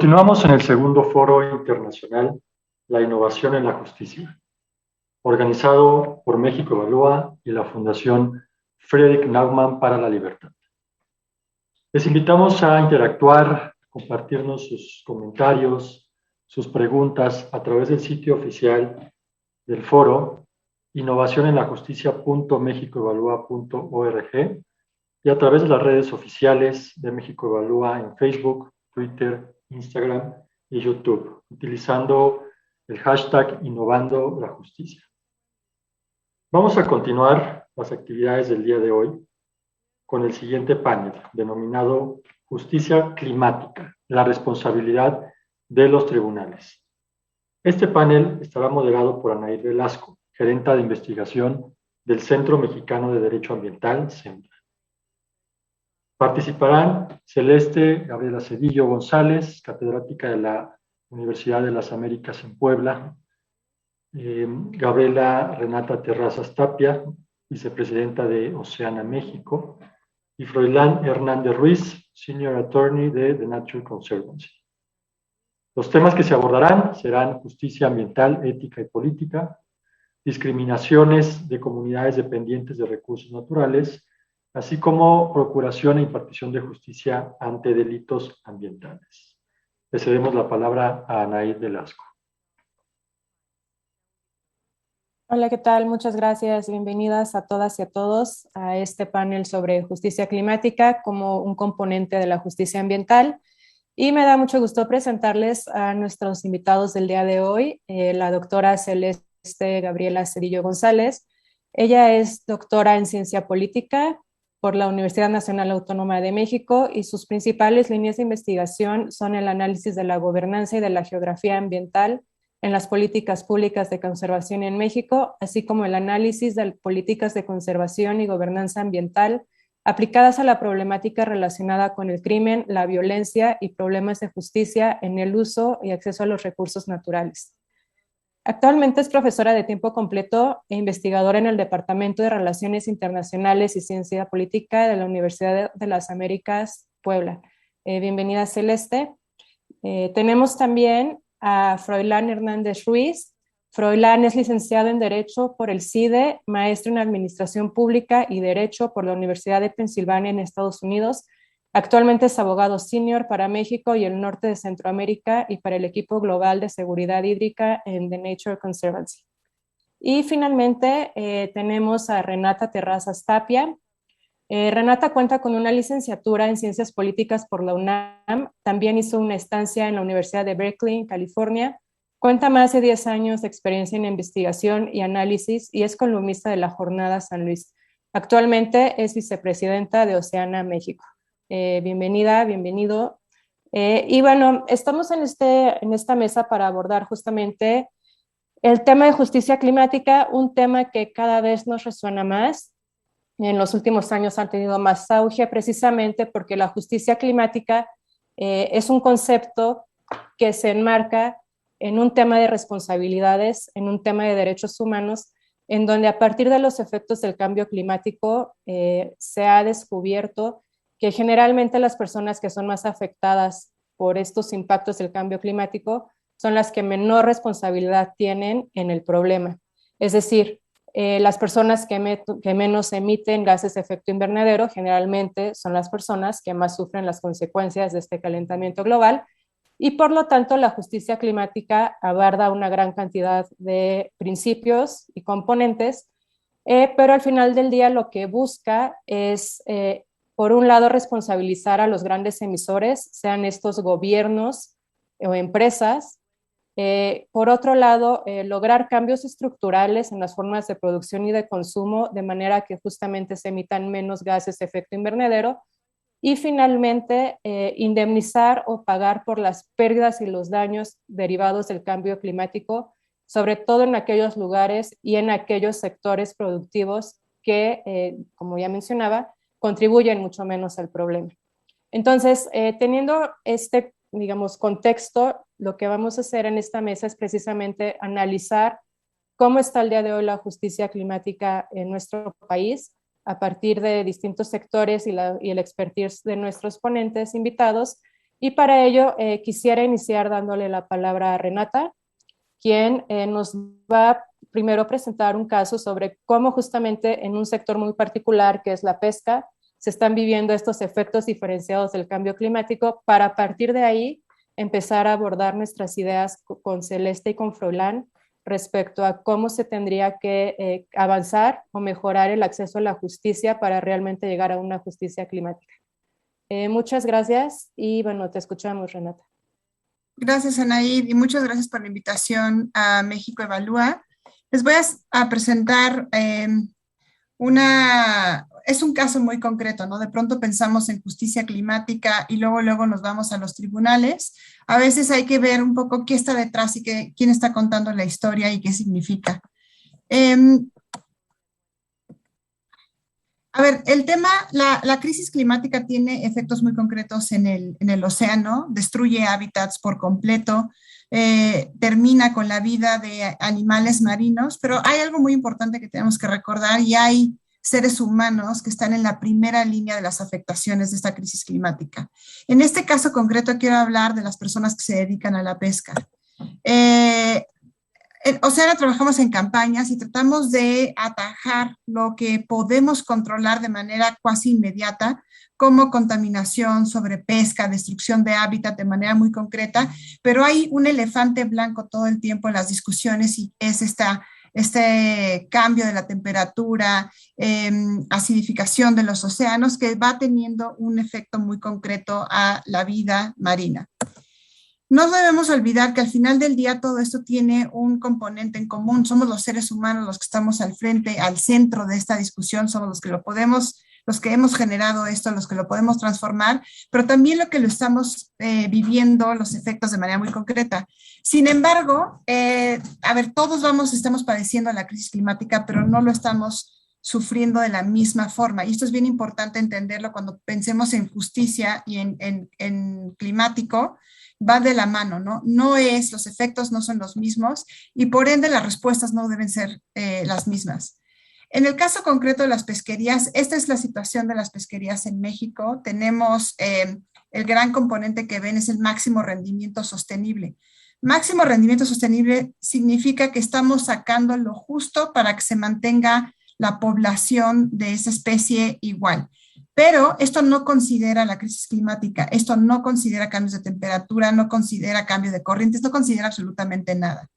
Continuamos en el segundo foro internacional La innovación en la justicia, organizado por México Evalúa y la Fundación Friedrich Naumann para la Libertad. Les invitamos a interactuar, compartirnos sus comentarios, sus preguntas a través del sitio oficial del foro innovacionenlajusticia.mexicoevalúa.org y a través de las redes oficiales de México Evalúa en Facebook, Twitter, Instagram y YouTube, utilizando el hashtag Innovando la Justicia. Vamos a continuar las actividades del día de hoy con el siguiente panel, denominado Justicia Climática, la responsabilidad de los tribunales. Este panel estará moderado por Anaid Velasco, gerenta de investigación del Centro Mexicano de Derecho Ambiental, CEMDA. Participarán Celeste Gabriela Cedillo González, catedrática de la Universidad de las Américas en Puebla, Gabriela Renata Terrazas Tapia, vicepresidenta de Oceana México, y Froilán Hernández Ruiz, Senior Attorney de The Nature Conservancy. Los temas que se abordarán serán justicia ambiental, ética y política, discriminaciones de comunidades dependientes de recursos naturales, así como procuración e impartición de justicia ante delitos ambientales. Le cedemos la palabra a Anaid Velasco. Hola, ¿qué tal? Muchas gracias. Bienvenidas a todas y a todos a este panel sobre justicia climática como un componente de la justicia ambiental. Y me da mucho gusto presentarles a nuestros invitados del día de hoy, la doctora Celeste Gabriela Cedillo González. Ella es doctora en ciencia política por la Universidad Nacional Autónoma de México y sus principales líneas de investigación son el análisis de la gobernanza y de la geografía ambiental en las políticas públicas de conservación en México, así como el análisis de políticas de conservación y gobernanza ambiental aplicadas a la problemática relacionada con el crimen, la violencia y problemas de justicia en el uso y acceso a los recursos naturales. Actualmente es profesora de tiempo completo e investigadora en el Departamento de Relaciones Internacionales y Ciencia Política de la Universidad de las Américas, Puebla. Bienvenida, Celeste. Tenemos también a Froilán Hernández Ruiz. Froilán es licenciado en Derecho por el CIDE, maestro en Administración Pública y Derecho por la Universidad de Pensilvania en Estados Unidos. Actualmente es abogado senior para México y el norte de Centroamérica y para el equipo global de seguridad hídrica en The Nature Conservancy. Y finalmente tenemos a Renata Terrazas Tapia. Renata cuenta con una licenciatura en Ciencias Políticas por la UNAM. También hizo una estancia en la Universidad de Berkeley, en California. Cuenta más de 10 años de experiencia en investigación y análisis y es columnista de la Jornada San Luis. Actualmente es vicepresidenta de Oceana México. Bienvenida, bienvenido. Y bueno, estamos en esta mesa para abordar justamente el tema de justicia climática, un tema que cada vez nos resuena más. En los últimos años han tenido más auge precisamente porque la justicia climática es un concepto que se enmarca en un tema de responsabilidades, en un tema de derechos humanos, en donde a partir de los efectos del cambio climático se ha descubierto que generalmente las personas que son más afectadas por estos impactos del cambio climático son las que menor responsabilidad tienen en el problema. Es decir, las personas que menos emiten gases de efecto invernadero generalmente son las personas que más sufren las consecuencias de este calentamiento global y por lo tanto la justicia climática aborda una gran cantidad de principios y componentes, pero al final del día lo que busca es por un lado, responsabilizar a los grandes emisores, sean estos gobiernos o empresas. Por otro lado, lograr cambios estructurales en las formas de producción y de consumo, de manera que justamente se emitan menos gases de efecto invernadero. Y finalmente, indemnizar o pagar por las pérdidas y los daños derivados del cambio climático, sobre todo en aquellos lugares y en aquellos sectores productivos que, como ya mencionaba, contribuyen mucho menos al problema. Entonces, teniendo este, digamos, contexto, lo que vamos a hacer en esta mesa es precisamente analizar cómo está el día de hoy la justicia climática en nuestro país a partir de distintos sectores y el expertise de nuestros ponentes invitados Y para ello quisiera iniciar dándole la palabra a Renata, quien nos va primero a presentar un caso sobre cómo justamente en un sector muy particular, que es la pesca, se están viviendo estos efectos diferenciados del cambio climático, para a partir de ahí empezar a abordar nuestras ideas con Celeste y con Froilán respecto a cómo se tendría que avanzar o mejorar el acceso a la justicia para realmente llegar a una justicia climática. Muchas gracias y bueno, te escuchamos, Renata. Gracias, Anaid, y muchas gracias por la invitación a México Evalúa. Les voy a presentar es un caso muy concreto, ¿no? De pronto pensamos en justicia climática y luego nos vamos a los tribunales. A veces hay que ver un poco qué está detrás y quién está contando la historia y qué significa. A ver, el tema, la crisis climática tiene efectos muy concretos en el océano, destruye hábitats por completo, termina con la vida de animales marinos, pero hay algo muy importante que tenemos que recordar y hay seres humanos que están en la primera línea de las afectaciones de esta crisis climática. En este caso concreto quiero hablar de las personas que se dedican a la pesca. En Océano trabajamos en campañas y tratamos de atajar lo que podemos controlar de manera casi inmediata, como contaminación, sobrepesca, destrucción de hábitat de manera muy concreta, pero hay un elefante blanco todo el tiempo en las discusiones y es este cambio de la temperatura, acidificación de los océanos que va teniendo un efecto muy concreto a la vida marina. No debemos olvidar que al final del día todo esto tiene un componente en común. Somos los seres humanos los que estamos al frente, al centro de esta discusión, somos los que hemos generado esto, los que lo podemos transformar, pero también lo que lo estamos viviendo, los efectos de manera muy concreta. Sin embargo, todos estamos padeciendo la crisis climática, pero no lo estamos sufriendo de la misma forma. Y esto es bien importante entenderlo cuando pensemos en justicia y en climático, va de la mano, ¿no? Los efectos no son los mismos y por ende las respuestas no deben ser las mismas. En el caso concreto de las pesquerías, esta es la situación de las pesquerías en México. Tenemos el gran componente que ven es el máximo rendimiento sostenible. Máximo rendimiento sostenible significa que estamos sacando lo justo para que se mantenga la población de esa especie igual. Pero esto no considera la crisis climática, esto no considera cambios de temperatura, no considera cambio de corrientes, no considera absolutamente nada.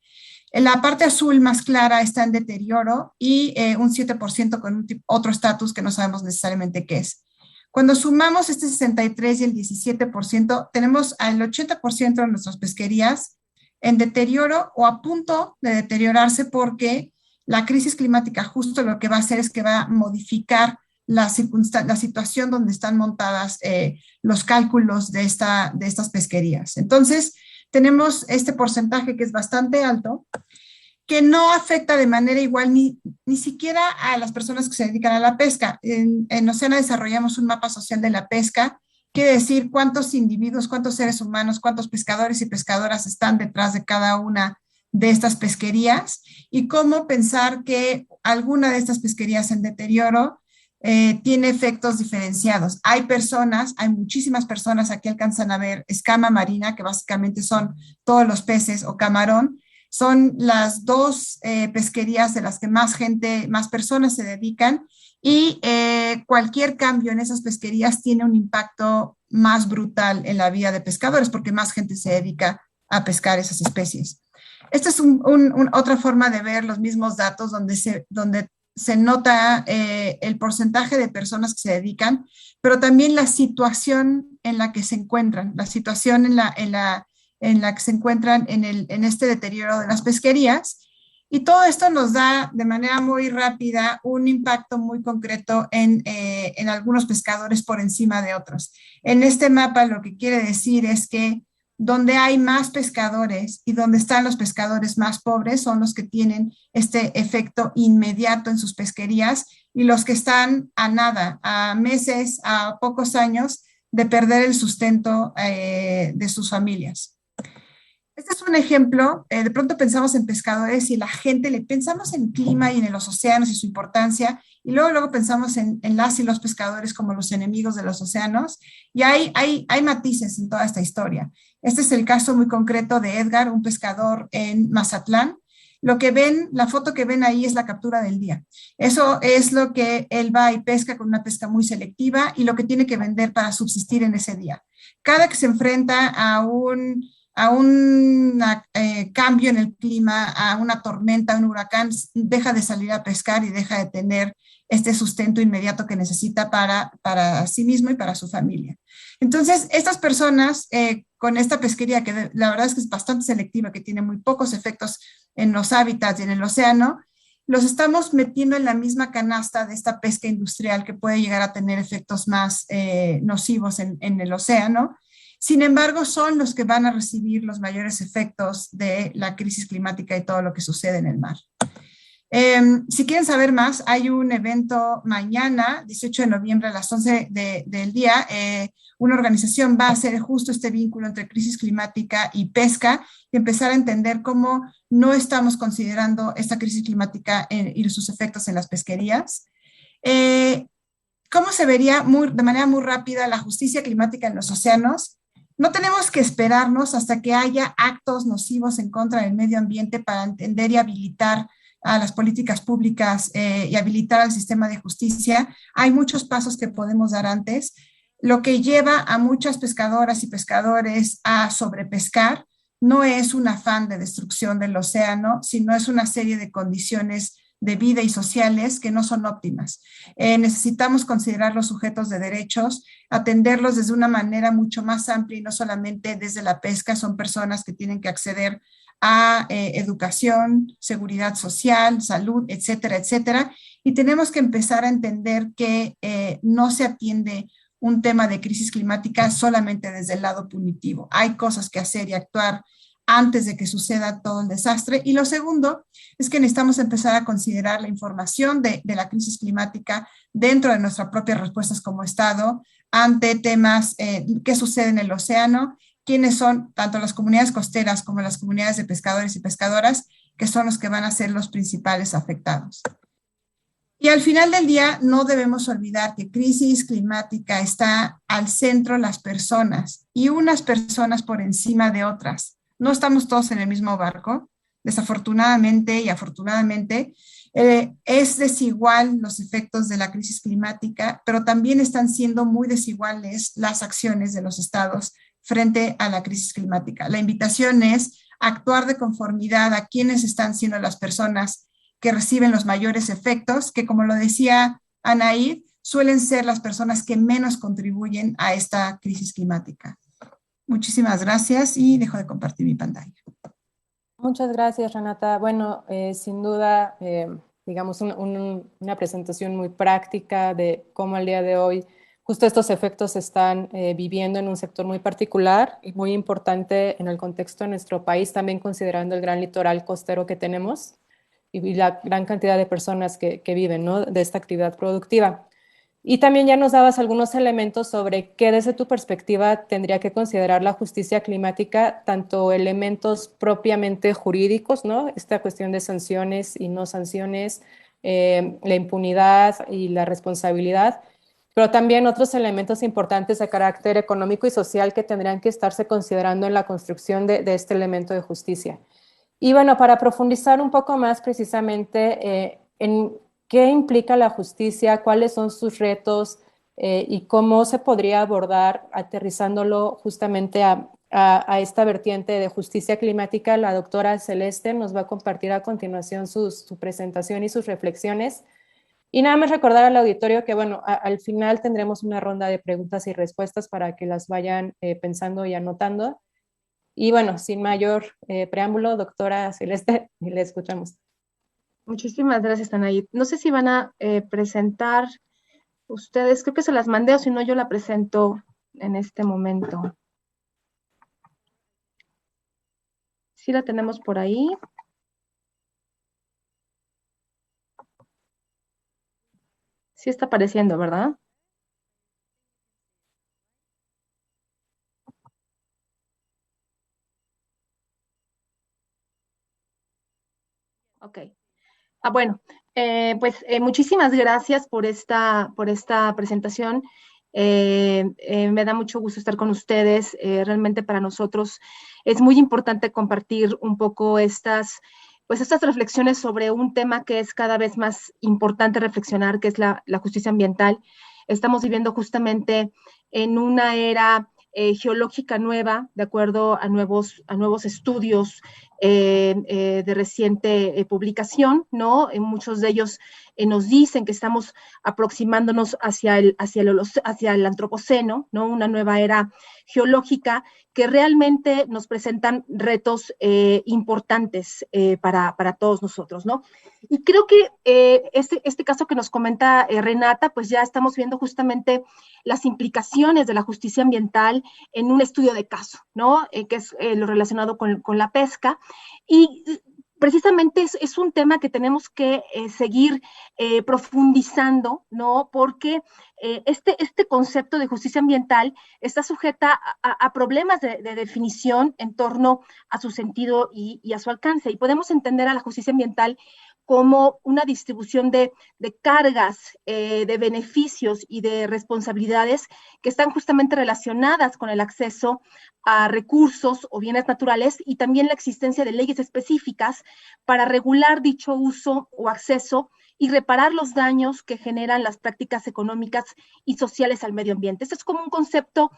En la parte azul más clara está en deterioro y un 7% con otro estatus que no sabemos necesariamente qué es. Cuando sumamos este 63 y el 17%, tenemos al 80% de nuestras pesquerías en deterioro o a punto de deteriorarse porque la crisis climática justo lo que va a hacer es que va a modificar la situación donde están montadas los cálculos de estas pesquerías. Entonces, tenemos este porcentaje que es bastante alto, que no afecta de manera igual ni siquiera a las personas que se dedican a la pesca. En Océano desarrollamos un mapa social de la pesca, quiere decir cuántos individuos, cuántos seres humanos, cuántos pescadores y pescadoras están detrás de cada una de estas pesquerías y cómo pensar que alguna de estas pesquerías en deterioro tiene efectos diferenciados. Hay muchísimas personas, aquí alcanzan a ver escama marina, que básicamente son todos los peces o camarón, son las dos pesquerías de las que más personas se dedican y cualquier cambio en esas pesquerías tiene un impacto más brutal en la vida de pescadores porque más gente se dedica a pescar esas especies. Esta es otra forma de ver los mismos datos donde se nota el porcentaje de personas que se dedican, pero también la situación en la que se encuentran, la situación en la que se encuentran en este deterioro de las pesquerías. Y todo esto nos da de manera muy rápida un impacto muy concreto en algunos pescadores por encima de otros. En este mapa lo que quiere decir es que donde hay más pescadores y donde están los pescadores más pobres son los que tienen este efecto inmediato en sus pesquerías y los que están a nada, a meses, a pocos años de perder el sustento de sus familias. Este es un ejemplo, de pronto pensamos en pescadores y la gente, pensamos en clima y en los océanos y su importancia y luego pensamos en las y los pescadores como los enemigos de los océanos, y hay matices en toda esta historia. Este es el caso muy concreto de Edgar, un pescador en Mazatlán. Lo que ven, la foto que ven ahí es la captura del día. Eso es lo que él va y pesca con una pesca muy selectiva y lo que tiene que vender para subsistir en ese día. Cada que se enfrenta a un cambio en el clima, a una tormenta, a un huracán, deja de salir a pescar y deja de tener este sustento inmediato que necesita para sí mismo y para su familia. Entonces, estas personas con esta pesquería, que la verdad es que es bastante selectiva, que tiene muy pocos efectos en los hábitats y en el océano, los estamos metiendo en la misma canasta de esta pesca industrial que puede llegar a tener efectos más nocivos en el océano. Sin embargo, son los que van a recibir los mayores efectos de la crisis climática y todo lo que sucede en el mar. Si quieren saber más, hay un evento mañana, 18 de noviembre a las 11 del día. Una organización va a hacer justo este vínculo entre crisis climática y pesca y empezar a entender cómo no estamos considerando esta crisis climática y sus efectos en las pesquerías. ¿Cómo se vería de manera muy rápida la justicia climática en los océanos? No tenemos que esperarnos hasta que haya actos nocivos en contra del medio ambiente para entender y habilitar a las políticas públicas y habilitar al sistema de justicia. Hay muchos pasos que podemos dar antes, lo que lleva a muchas pescadoras y pescadores a sobrepescar. No es un afán de destrucción del océano, sino es una serie de condiciones de vida y sociales que no son óptimas. Necesitamos considerar los sujetos de derechos, atenderlos desde una manera mucho más amplia y no solamente desde la pesca. Son personas que tienen que acceder a educación, seguridad social, salud, etcétera, etcétera. Y tenemos que empezar a entender que no se atiende un tema de crisis climática solamente desde el lado punitivo. Hay cosas que hacer y actuar antes de que suceda todo el desastre. Y lo segundo es que necesitamos empezar a considerar la información de la crisis climática dentro de nuestras propias respuestas como Estado ante temas que suceden en el océano, quiénes son tanto las comunidades costeras como las comunidades de pescadores y pescadoras, que son los que van a ser los principales afectados. Y al final del día no debemos olvidar que crisis climática está al centro las personas y unas personas por encima de otras. No estamos todos en el mismo barco. Desafortunadamente y afortunadamente, es desigual los efectos de la crisis climática, pero también están siendo muy desiguales las acciones de los estados frente a la crisis climática. La invitación es actuar de conformidad a quienes están siendo las personas que reciben los mayores efectos, que como lo decía Anaid, suelen ser las personas que menos contribuyen a esta crisis climática. Muchísimas gracias y dejo de compartir mi pantalla. Muchas gracias, Renata. Bueno, sin duda, digamos, una presentación muy práctica de cómo al día de hoy justo estos efectos se están viviendo en un sector muy particular y muy importante en el contexto de nuestro país, también considerando el gran litoral costero que tenemos y la gran cantidad de personas que viven, ¿no?, de esta actividad productiva. Y también ya nos dabas algunos elementos sobre qué desde tu perspectiva tendría que considerar la justicia climática, tanto elementos propiamente jurídicos, ¿no?, esta cuestión de sanciones y no sanciones, la impunidad y la responsabilidad, pero también otros elementos importantes de carácter económico y social que tendrían que estarse considerando en la construcción de este elemento de justicia. Y bueno, para profundizar un poco más precisamente en qué implica la justicia, cuáles son sus retos y cómo se podría abordar aterrizándolo justamente a esta vertiente de justicia climática, la doctora Celeste nos va a compartir a continuación su presentación y sus reflexiones. Y nada más recordar al auditorio que, bueno, al final tendremos una ronda de preguntas y respuestas para que las vayan pensando y anotando. Y bueno, sin mayor preámbulo, doctora Celeste, le escuchamos. Muchísimas gracias, Anaí. No sé si van a presentar ustedes, creo que se las mandé o si no yo la presento en este momento. Sí la tenemos por ahí. Sí está apareciendo, ¿verdad? Ok. Bueno, muchísimas gracias por esta presentación. Me da mucho gusto estar con ustedes. Realmente para nosotros es muy importante compartir un poco estas reflexiones sobre un tema que es cada vez más importante reflexionar, que es la justicia ambiental. Estamos viviendo justamente en una era geológica nueva, de acuerdo a nuevos estudios de reciente publicación, ¿no? Muchos de ellos nos dicen que estamos aproximándonos hacia el antropoceno, ¿no? Una nueva era geológica que realmente nos presentan retos importantes para todos nosotros, ¿no? Y creo que este caso que nos comenta Renata, pues ya estamos viendo justamente las implicaciones de la justicia ambiental en un estudio de caso, ¿no? Que es lo relacionado con la pesca. Y precisamente es un tema que tenemos que seguir profundizando, ¿no? Porque este concepto de justicia ambiental está sujeta a problemas de definición en torno a su sentido y a su alcance. Y podemos entender a la justicia ambiental como una distribución de cargas, de beneficios y de responsabilidades que están justamente relacionadas con el acceso a recursos o bienes naturales y también la existencia de leyes específicas para regular dicho uso o acceso y reparar los daños que generan las prácticas económicas y sociales al medio ambiente. Este es como un concepto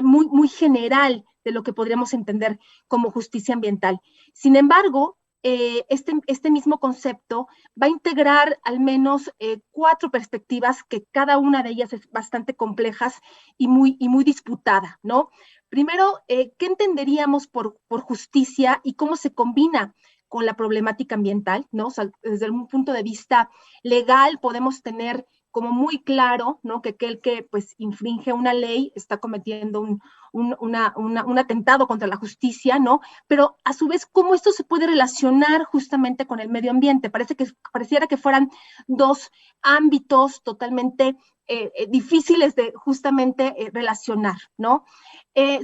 muy general de lo que podríamos entender como justicia ambiental. Sin embargo, este mismo concepto va a integrar al menos 4 perspectivas que cada una de ellas es bastante complejas y muy disputada, ¿no? Primero, ¿qué entenderíamos por justicia y cómo se combina con la problemática ambiental, ¿no? O sea, desde un punto de vista legal podemos tener como muy claro, ¿no? Que aquel que pues infringe una ley está cometiendo un atentado contra la justicia, ¿no? Pero a su vez, ¿cómo esto se puede relacionar justamente con el medio ambiente? Pareciera que fueran 2 ámbitos totalmente difíciles de justamente relacionar, ¿no?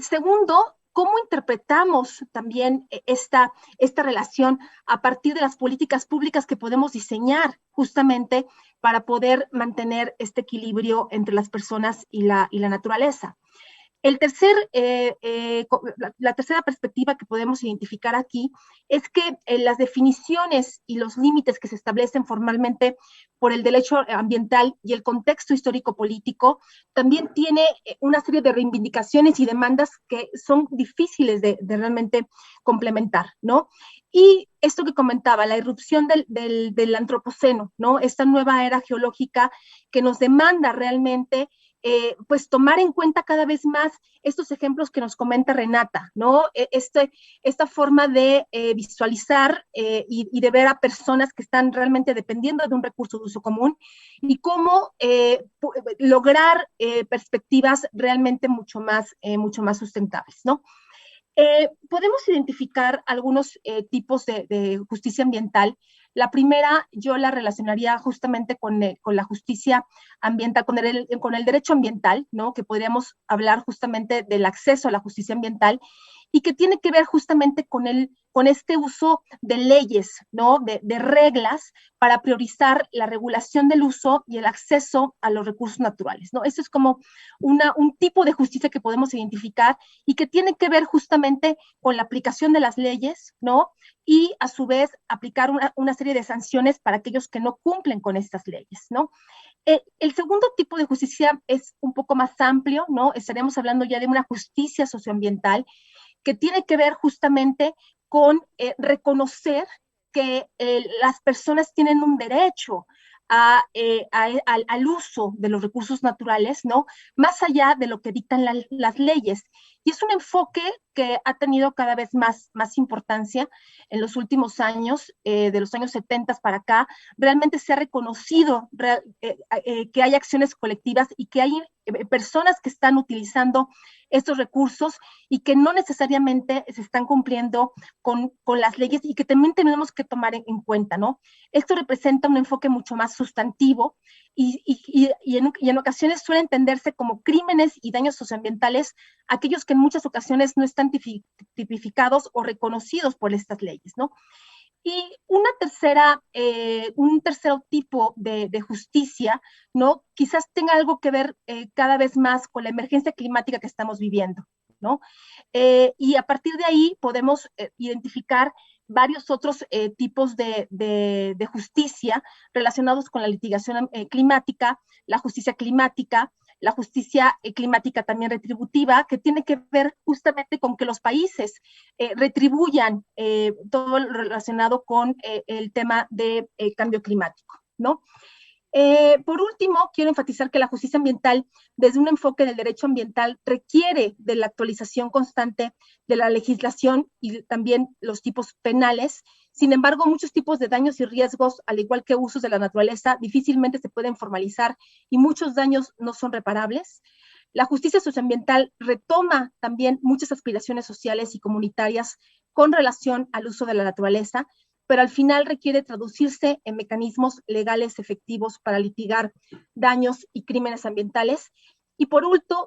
Segundo, ¿cómo interpretamos también esta relación a partir de las políticas públicas que podemos diseñar justamente para poder mantener este equilibrio entre las personas y la naturaleza? La tercera perspectiva que podemos identificar aquí es que las definiciones y los límites que se establecen formalmente por el derecho ambiental y el contexto histórico-político también tiene una serie de reivindicaciones y demandas que son difíciles de realmente complementar, ¿no? Y esto que comentaba, la irrupción del antropoceno, ¿no? Esta nueva era geológica que nos demanda realmente pues tomar en cuenta cada vez más estos ejemplos que nos comenta Renata, ¿no? Esta forma de visualizar y de ver a personas que están realmente dependiendo de un recurso de uso común y cómo lograr perspectivas realmente mucho más sustentables, ¿no? Podemos identificar algunos tipos de justicia ambiental. La primera yo la relacionaría justamente con la justicia ambiental, con el derecho ambiental, ¿no? Que podríamos hablar justamente del acceso a la justicia ambiental y que tiene que ver justamente con este uso de leyes, ¿no? De reglas para priorizar la regulación del uso y el acceso a los recursos naturales, ¿no? Eso es como un tipo de justicia que podemos identificar y que tiene que ver justamente con la aplicación de las leyes, ¿no? Y a su vez aplicar una serie de sanciones para aquellos que no cumplen con estas leyes, ¿no? El segundo tipo de justicia es un poco más amplio, ¿no? Estaremos hablando ya de una justicia socioambiental que tiene que ver justamente con reconocer que las personas tienen un derecho al uso de los recursos naturales, ¿no? Más allá de lo que dictan las leyes. Y es un enfoque que ha tenido cada vez más importancia en los últimos años, de los años 70 para acá. Realmente se ha reconocido que hay acciones colectivas y que hay personas que están utilizando estos recursos y que no necesariamente se están cumpliendo con las leyes y que también tenemos que tomar en cuenta, ¿no? Esto representa un enfoque mucho más sustantivo y en ocasiones suele entenderse como crímenes y daños socioambientales aquellos que en muchas ocasiones no están tipificados o reconocidos por estas leyes, ¿no? Y un tercer tipo de justicia, ¿no? Quizás tenga algo que ver cada vez más con la emergencia climática que estamos viviendo, ¿no? Y a partir de ahí podemos identificar varios otros tipos de justicia relacionados con la litigación climática, la justicia climática también retributiva, que tiene que ver justamente con que los países retribuyan todo lo relacionado con el tema de cambio climático, ¿no? Por último, quiero enfatizar que la justicia ambiental, desde un enfoque del derecho ambiental, requiere de la actualización constante de la legislación y también los tipos penales. Sin embargo, muchos tipos de daños y riesgos, al igual que usos de la naturaleza, difícilmente se pueden formalizar y muchos daños no son reparables. La justicia socioambiental retoma también muchas aspiraciones sociales y comunitarias con relación al uso de la naturaleza, pero al final requiere traducirse en mecanismos legales efectivos para litigar daños y crímenes ambientales. Y por último,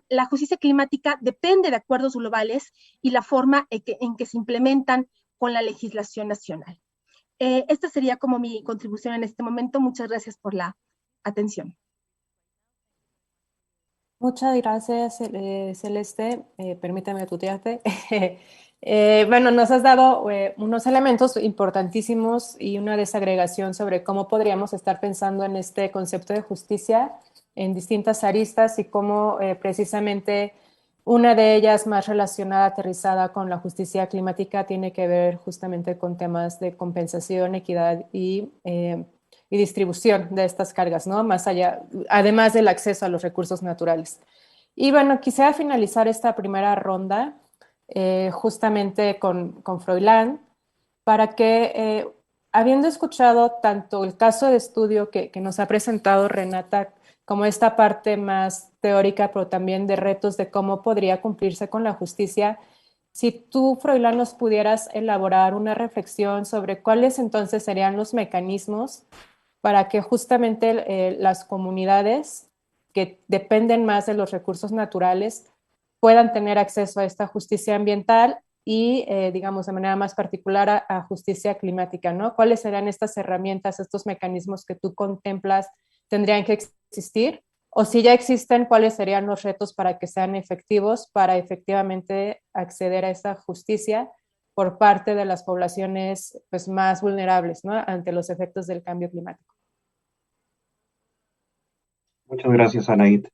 la justicia climática depende de acuerdos globales y la forma en que se implementan con la legislación nacional. Esta sería como mi contribución en este momento. Muchas gracias por la atención. Muchas gracias, Celeste. Permítame tutearte. Bueno, nos has dado unos elementos importantísimos y una desagregación sobre cómo podríamos estar pensando en este concepto de justicia en distintas aristas y cómo precisamente una de ellas más relacionada, aterrizada con la justicia climática, tiene que ver justamente con temas de compensación, equidad y distribución de estas cargas, ¿no? Más allá, además del acceso a los recursos naturales. Y bueno, quisiera finalizar esta primera ronda justamente con Froilán, para que, habiendo escuchado tanto el caso de estudio que nos ha presentado Renata, como esta parte más teórica, pero también de retos de cómo podría cumplirse con la justicia, si tú, Froilán, nos pudieras elaborar una reflexión sobre cuáles entonces serían los mecanismos para que justamente las comunidades que dependen más de los recursos naturales puedan tener acceso a esta justicia ambiental y, digamos, de manera más particular a justicia climática, ¿no? ¿Cuáles serán estas herramientas, estos mecanismos que tú contemplas tendrían que existir? O si ya existen, ¿cuáles serían los retos para que sean efectivos, para efectivamente acceder a esta justicia por parte de las poblaciones pues, más vulnerables, ¿no? Ante los efectos del cambio climático? Muchas gracias, Anaid.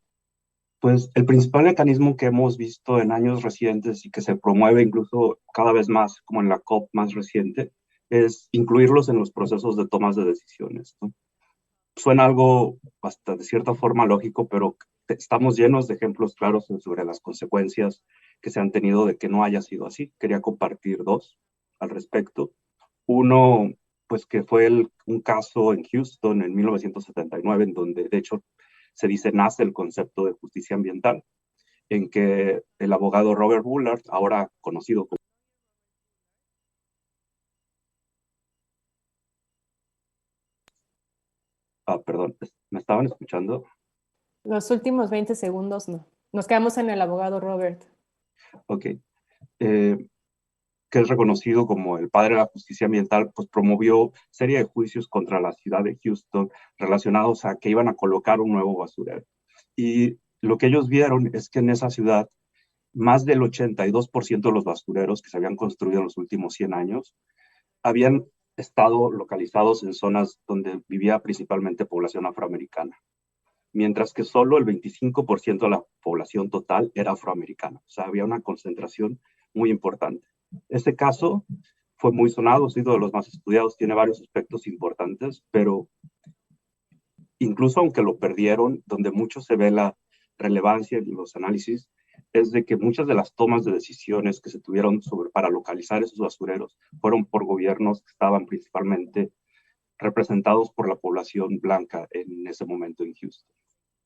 Pues el principal mecanismo que hemos visto en años recientes y que se promueve incluso cada vez más, como en la COP más reciente, es incluirlos en los procesos de tomas de decisiones, ¿no? Suena algo hasta de cierta forma lógico, pero estamos llenos de ejemplos claros sobre las consecuencias que se han tenido de que no haya sido así. Quería compartir dos al respecto. Uno, pues que fue un caso en Houston en 1979, en donde de hecho se dice nace el concepto de justicia ambiental, en que el abogado Robert Bullard, ahora conocido como perdón, ¿me estaban escuchando? Los últimos 20 segundos no. Nos quedamos en el abogado Robert. Ok. Que es reconocido como el padre de la justicia ambiental, pues promovió serie de juicios contra la ciudad de Houston relacionados a que iban a colocar un nuevo basurero. Y lo que ellos vieron es que en esa ciudad, más del 82% de los basureros que se habían construido en los últimos 100 años habían estado localizados en zonas donde vivía principalmente población afroamericana, mientras que solo el 25% de la población total era afroamericana. O sea, había una concentración muy importante. Este caso fue muy sonado, ha sido de los más estudiados, tiene varios aspectos importantes, pero incluso aunque lo perdieron, donde mucho se ve la relevancia en los análisis, es de que muchas de las tomas de decisiones que se tuvieron para localizar esos basureros fueron por gobiernos que estaban principalmente representados por la población blanca en ese momento en Houston.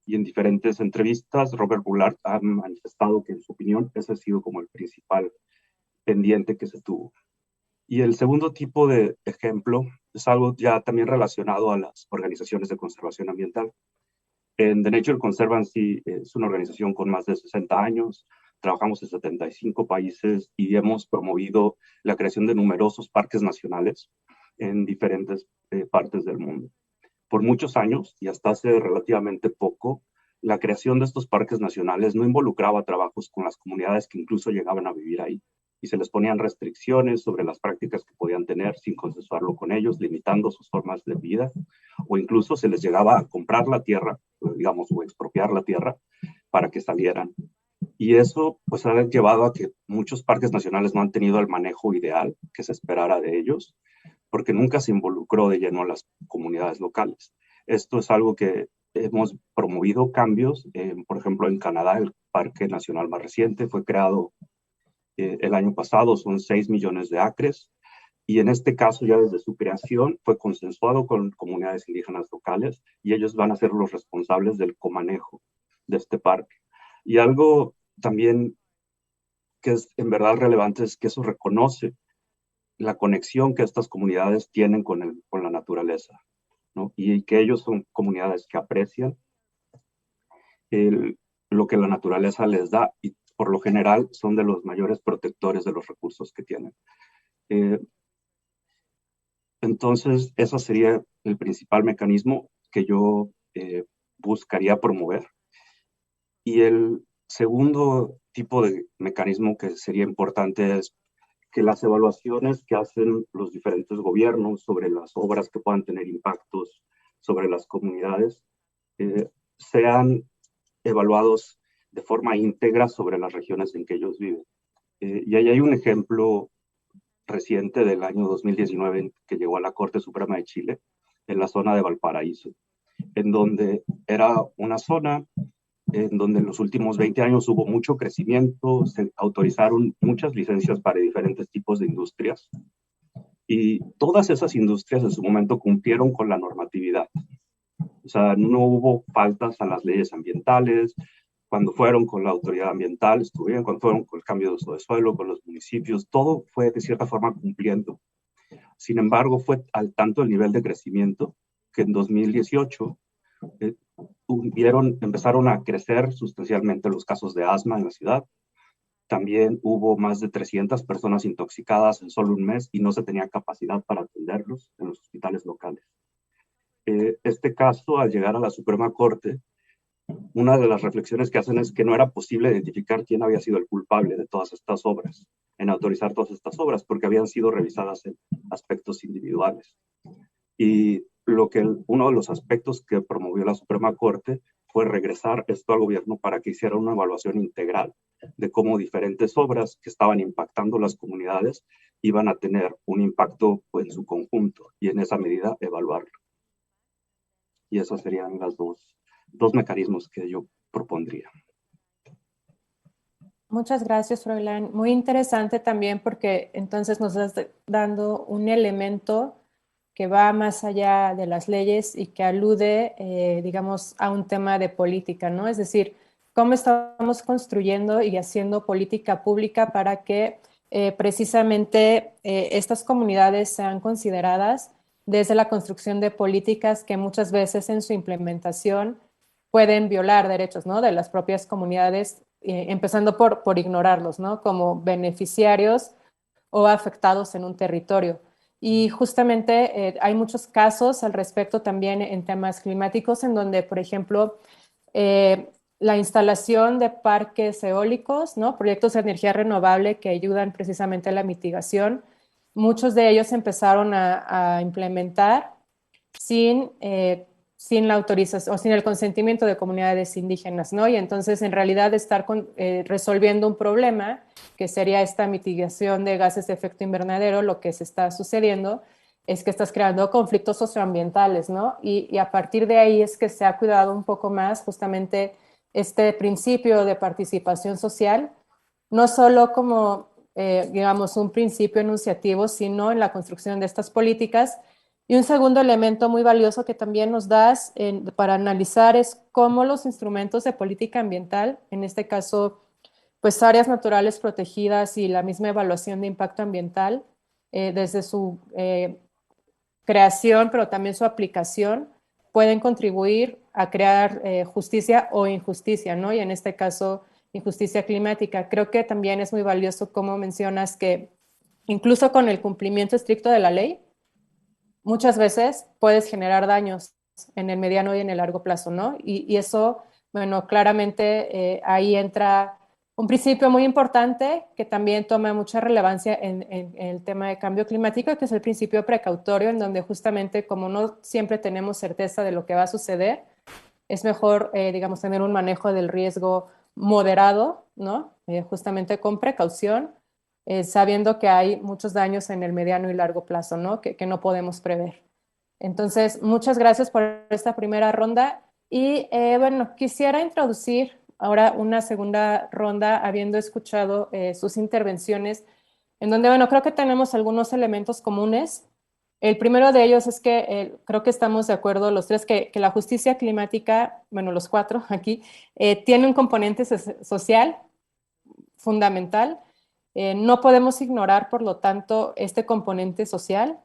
Y en diferentes entrevistas, Robert Bullard ha manifestado que en su opinión ese ha sido como el principal pendiente que se tuvo. Y el segundo tipo de ejemplo es algo ya también relacionado a las organizaciones de conservación ambiental. En The Nature Conservancy es una organización con más de 60 años, trabajamos en 75 países y hemos promovido la creación de numerosos parques nacionales en diferentes partes del mundo. Por muchos años, y hasta hace relativamente poco, la creación de estos parques nacionales no involucraba trabajos con las comunidades que incluso llegaban a vivir ahí, y se les ponían restricciones sobre las prácticas que podían tener sin consensuarlo con ellos, limitando sus formas de vida, o incluso se les llegaba a comprar la tierra, digamos, o expropiar la tierra para que salieran. Y eso pues ha llevado a que muchos parques nacionales no han tenido el manejo ideal que se esperara de ellos, porque nunca se involucró de lleno a las comunidades locales. Esto es algo que hemos promovido cambios. Por ejemplo, en Canadá, el Parque Nacional más reciente fue creado el año pasado, son 6 millones de acres, y en este caso ya desde su creación fue consensuado con comunidades indígenas locales y ellos van a ser los responsables del comanejo de este parque. Y algo también que es en verdad relevante es que eso reconoce la conexión que estas comunidades tienen con la naturaleza, ¿no? Y que ellos son comunidades que aprecian lo que la naturaleza les da y por lo general son de los mayores protectores de los recursos que tienen. Entonces, ese sería el principal mecanismo que yo buscaría promover. Y el segundo tipo de mecanismo que sería importante es que las evaluaciones que hacen los diferentes gobiernos sobre las obras que puedan tener impactos sobre las comunidades sean evaluados de forma íntegra sobre las regiones en que ellos viven. Y ahí hay un ejemplo reciente del año 2019 que llegó a la Corte Suprema de Chile, en la zona de Valparaíso, en donde era una zona en donde en los últimos 20 años hubo mucho crecimiento, se autorizaron muchas licencias para diferentes tipos de industrias, y todas esas industrias en su momento cumplieron con la normatividad. O sea, no hubo faltas a las leyes ambientales. Cuando fueron con la autoridad ambiental, estuvieron, cuando fueron con el cambio de uso de suelo, con los municipios, todo fue de cierta forma cumpliendo. Sin embargo, fue al tanto el nivel de crecimiento que en 2018 empezaron a crecer sustancialmente los casos de asma en la ciudad. También hubo más de 300 personas intoxicadas en solo un mes y no se tenía capacidad para atenderlos en los hospitales locales. Este caso, al llegar a la Suprema Corte, una de las reflexiones que hacen es que no era posible identificar quién había sido el culpable de todas estas obras, en autorizar todas estas obras, porque habían sido revisadas en aspectos individuales. Y uno de los aspectos que promovió la Suprema Corte fue regresar esto al gobierno para que hiciera una evaluación integral de cómo diferentes obras que estaban impactando las comunidades iban a tener un impacto en su conjunto y en esa medida evaluarlo. Y esos serían los dos mecanismos que yo propondría. Muchas gracias, Froilán. Muy interesante también porque entonces nos estás dando un elemento que va más allá de las leyes y que alude, digamos, a un tema de política, ¿no? Es decir, cómo estamos construyendo y haciendo política pública para que precisamente estas comunidades sean consideradas desde la construcción de políticas que muchas veces en su implementación pueden violar derechos, ¿no?, de las propias comunidades, empezando por ignorarlos, ¿no?, como beneficiarios o afectados en un territorio. Y justamente hay muchos casos al respecto también en temas climáticos en donde, por ejemplo, la instalación de parques eólicos, ¿no?, proyectos de energía renovable que ayudan precisamente a la mitigación, muchos de ellos empezaron a implementar sin la autorización o sin el consentimiento de comunidades indígenas, ¿no? Y entonces en realidad estar resolviendo un problema que sería esta mitigación de gases de efecto invernadero, lo que se está sucediendo es que estás creando conflictos socioambientales, ¿no? Y a partir de ahí es que se ha cuidado un poco más justamente este principio de participación social, no solo como, digamos, un principio enunciativo, sino en la construcción de estas políticas. Y un segundo elemento muy valioso que también nos das para analizar es cómo los instrumentos de política ambiental, en este caso, pues áreas naturales protegidas y la misma evaluación de impacto ambiental, desde su creación, pero también su aplicación, pueden contribuir a crear justicia o injusticia, ¿no? Y en este caso, y justicia climática. Creo que también es muy valioso como mencionas que incluso con el cumplimiento estricto de la ley, muchas veces puedes generar daños en el mediano y en el largo plazo, ¿no? Y eso, bueno, claramente ahí entra un principio muy importante que también toma mucha relevancia en el tema de cambio climático, que es el principio precautorio, en donde justamente como no siempre tenemos certeza de lo que va a suceder, es mejor, digamos, tener un manejo del riesgo moderado, ¿no? Justamente con precaución, sabiendo que hay muchos daños en el mediano y largo plazo, ¿no? Que no podemos prever. Entonces, muchas gracias por esta primera ronda. Y bueno, quisiera introducir ahora una segunda ronda, habiendo escuchado sus intervenciones, en donde, bueno, creo que tenemos algunos elementos comunes. El primero de ellos es que creo que estamos de acuerdo los tres que la justicia climática, bueno, los cuatro aquí, tiene un componente social fundamental. No podemos ignorar, por lo tanto, este componente social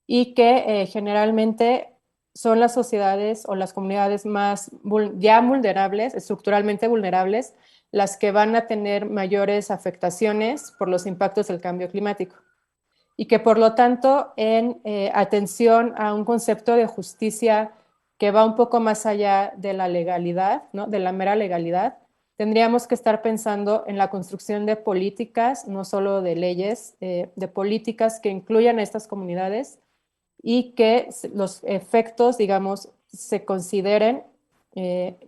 y que generalmente son las sociedades o las comunidades más ya vulnerables, estructuralmente vulnerables, las que van a tener mayores afectaciones por los impactos del cambio climático. Y que por lo tanto, en atención a un concepto de justicia que va un poco más allá de la legalidad, ¿no? De la mera legalidad, tendríamos que estar pensando en la construcción de políticas, no solo de leyes, de políticas que incluyan a estas comunidades y que los efectos, digamos, se consideren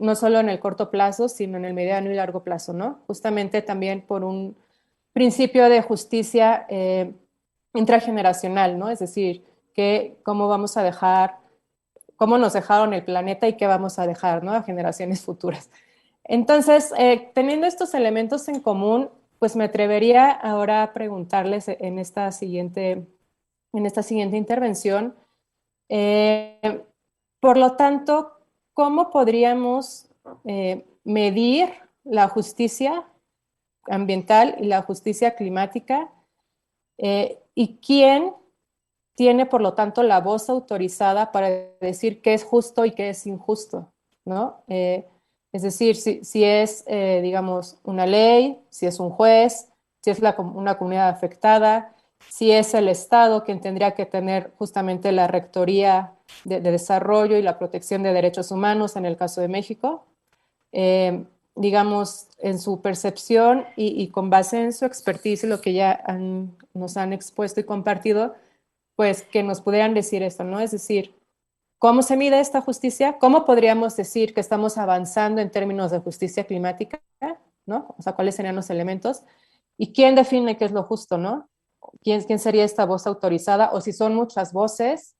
no solo en el corto plazo, sino en el mediano y largo plazo, ¿no? Justamente también por un principio de justicia intrageneracional, ¿no? Es decir, que cómo vamos a dejar, cómo nos dejaron el planeta y qué vamos a dejar, ¿no? A generaciones futuras. Entonces, teniendo estos elementos en común, pues me atrevería ahora a preguntarles en esta siguiente intervención, por lo tanto, ¿cómo podríamos medir la justicia ambiental y la justicia climática? ¿Y quién tiene, por lo tanto, la voz autorizada para decir qué es justo y qué es injusto, ¿no? Es decir, si es, digamos, una ley, si es un juez, si es una comunidad afectada, si es el Estado quien tendría que tener justamente la rectoría de desarrollo y la protección de derechos humanos en el caso de México, digamos, en su percepción y con base en su expertise y lo que ya nos han expuesto y compartido, pues que nos pudieran decir esto, ¿no? Es decir, ¿cómo se mide esta justicia? ¿Cómo podríamos decir que estamos avanzando en términos de justicia climática? ¿No? O sea, ¿cuáles serían los elementos? ¿Y quién define qué es lo justo, no? ¿Quién sería esta voz autorizada? O si son muchas voces,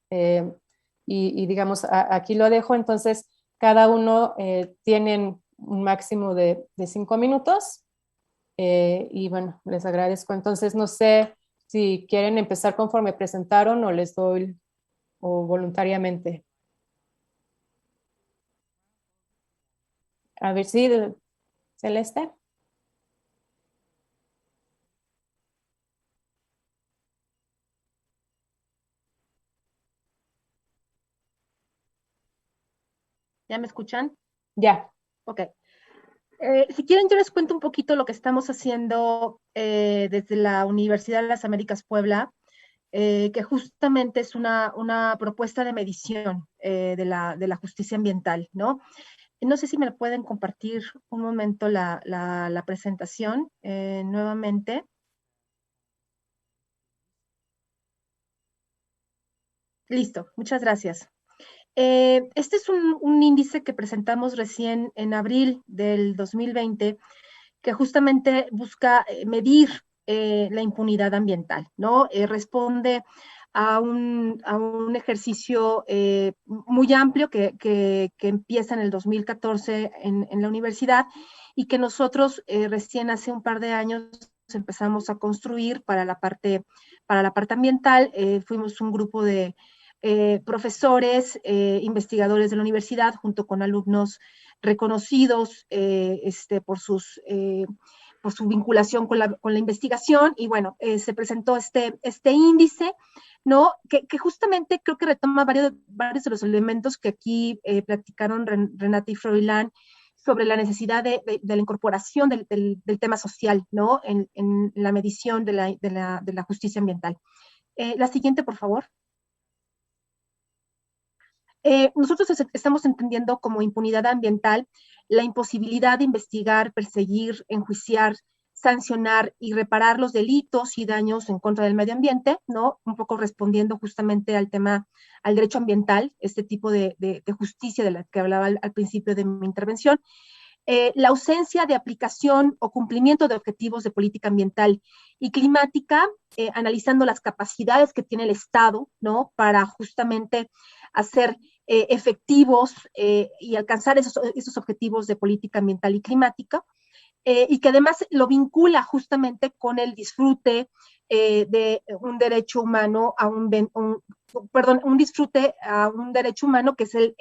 y digamos, aquí lo dejo, entonces cada uno tienen un máximo de 5 minutos, y bueno, les agradezco. Entonces, no sé si quieren empezar conforme presentaron o les doy, o voluntariamente. A ver si, Celeste. ¿Ya me escuchan? Ya. Ok. Si quieren, yo les cuento un poquito lo que estamos haciendo desde la Universidad de las Américas Puebla, que justamente es una propuesta de medición de la justicia ambiental, ¿no? No sé si me pueden compartir un momento la presentación nuevamente. Listo, muchas gracias. Este es un índice que presentamos recién en abril del 2020, que justamente busca medir la impunidad ambiental, ¿no? Responde a un ejercicio muy amplio que empieza en el 2014 en la universidad y que nosotros recién hace un par de años empezamos a construir para la parte ambiental. Fuimos un grupo de profesores, investigadores de la universidad, junto con alumnos reconocidos por su vinculación con la investigación, y bueno, se presentó este índice, ¿no? Que justamente creo que retoma varios de los elementos que aquí platicaron Renata y Froilán sobre la necesidad de la incorporación del tema social, ¿no? En la medición de la justicia ambiental. La siguiente, por favor. Nosotros estamos entendiendo como impunidad ambiental la imposibilidad de investigar, perseguir, enjuiciar, sancionar y reparar los delitos y daños en contra del medio ambiente, ¿no? Un poco respondiendo justamente al tema, al derecho ambiental, este tipo de justicia de la que hablaba al principio de mi intervención. La ausencia de aplicación o cumplimiento de objetivos de política ambiental y climática, analizando las capacidades que tiene el Estado, ¿no? Para justamente hacer efectivos y alcanzar esos objetivos de política ambiental y climática, y que además lo vincula justamente con el disfrute de un derecho humano un disfrute a un derecho humano que es el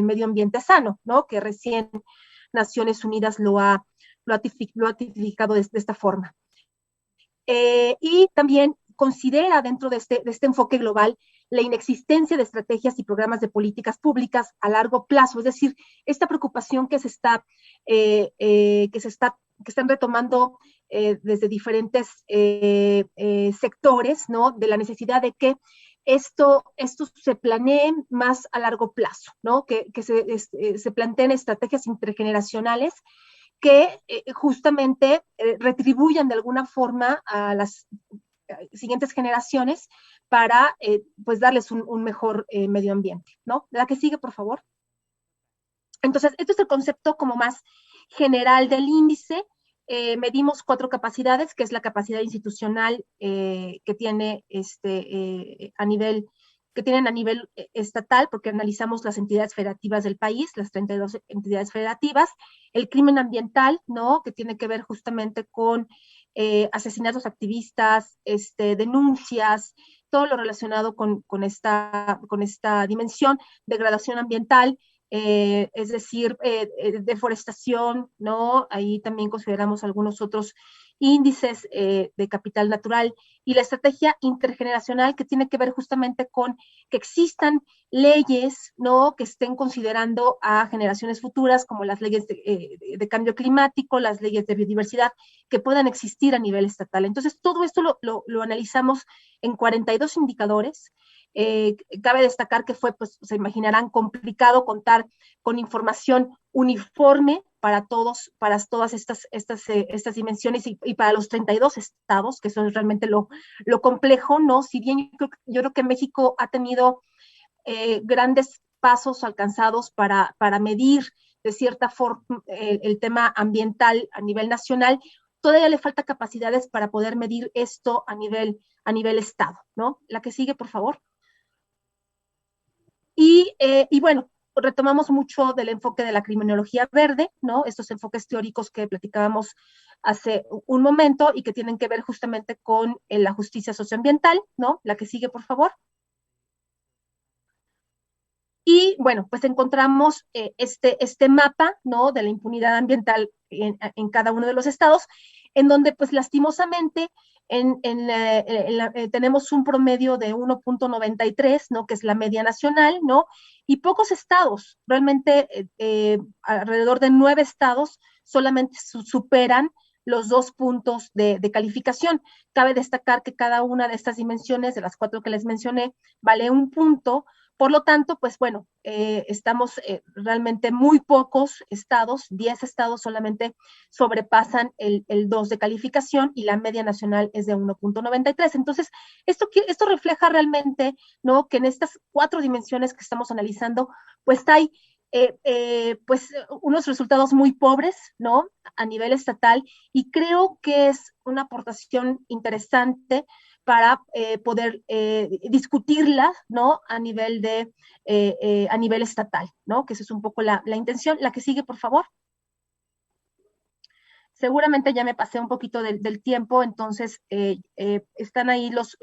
medio ambiente sano, ¿no? Que recién Naciones Unidas lo ha tipificado de esta forma. Y también considera dentro de este enfoque global la inexistencia de estrategias y programas de políticas públicas a largo plazo, es decir, esta preocupación que están retomando desde diferentes sectores, ¿no? De la necesidad de que esto se planee más a largo plazo, ¿no? Que se planteen estrategias intergeneracionales que justamente retribuyan de alguna forma a las siguientes generaciones para pues darles un mejor medio ambiente, ¿no? La que sigue, por favor. Entonces, este es el concepto como más general del índice. Medimos 4 capacidades, que es la capacidad institucional que tiene a nivel estatal, porque analizamos las entidades federativas del país, las 32 entidades federativas, el crimen ambiental, ¿no? Que tiene que ver justamente con asesinatos activistas, denuncias, todo lo relacionado con esta dimensión, degradación ambiental, es decir, deforestación, ¿no? Ahí también consideramos algunos otros índices de capital natural y la estrategia intergeneracional que tiene que ver justamente con que existan leyes, ¿no? Que estén considerando a generaciones futuras, como las leyes de cambio climático, las leyes de biodiversidad, que puedan existir a nivel estatal. Entonces, todo esto lo analizamos en 42 indicadores. Cabe destacar que fue, pues se imaginarán, complicado contar con información uniforme para todas estas dimensiones y para los 32 estados, que eso es realmente lo complejo, ¿no? Si bien yo creo que México ha tenido grandes pasos alcanzados para medir de cierta forma el tema ambiental a nivel nacional, todavía le falta capacidades para poder medir esto a nivel estado, ¿no? La que sigue, por favor. Y bueno, retomamos mucho del enfoque de la criminología verde, ¿no? Estos enfoques teóricos que platicábamos hace un momento y que tienen que ver justamente con la justicia socioambiental, ¿no? La que sigue, por favor. Y bueno, pues encontramos este mapa, ¿no? De la impunidad ambiental en cada uno de los estados, en donde pues lastimosamente tenemos un promedio de 1.93, ¿no? Que es la media nacional, ¿no? Y pocos estados, realmente alrededor de 9 estados solamente superan los 2 puntos de calificación. Cabe destacar que cada una de estas dimensiones, de las 4 que les mencioné, vale 1 punto. Por lo tanto, pues bueno, estamos realmente muy pocos estados, 10 estados solamente sobrepasan el 2 de calificación y la media nacional es de 1.93. Entonces, esto refleja realmente, ¿no? Que en estas 4 dimensiones que estamos analizando, pues hay pues unos resultados muy pobres, ¿no? A nivel estatal, y creo que es una aportación interesante para poder discutirla, ¿no? A nivel estatal, ¿no? Que esa es un poco la intención. La que sigue, por favor. Seguramente ya me pasé un poquito del tiempo, entonces están ahí los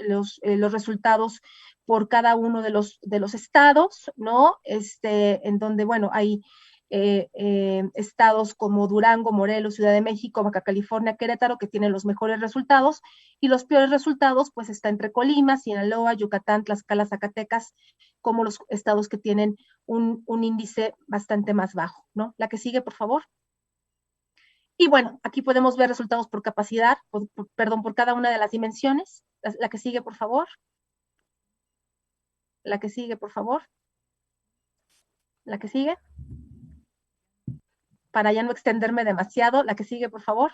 resultados por cada uno de los estados, ¿no? En donde, bueno, hay estados como Durango, Morelos, Ciudad de México, Baja California, Querétaro, que tienen los mejores resultados, y los peores resultados, pues está entre Colima, Sinaloa, Yucatán, Tlaxcala, Zacatecas, como los estados que tienen un índice bastante más bajo, ¿no? La que sigue, por favor. Y bueno, aquí podemos ver resultados por capacidad, por cada una de las dimensiones. La que sigue, por favor. La que sigue, por favor. La que sigue. Para ya no extenderme demasiado, la que sigue, por favor.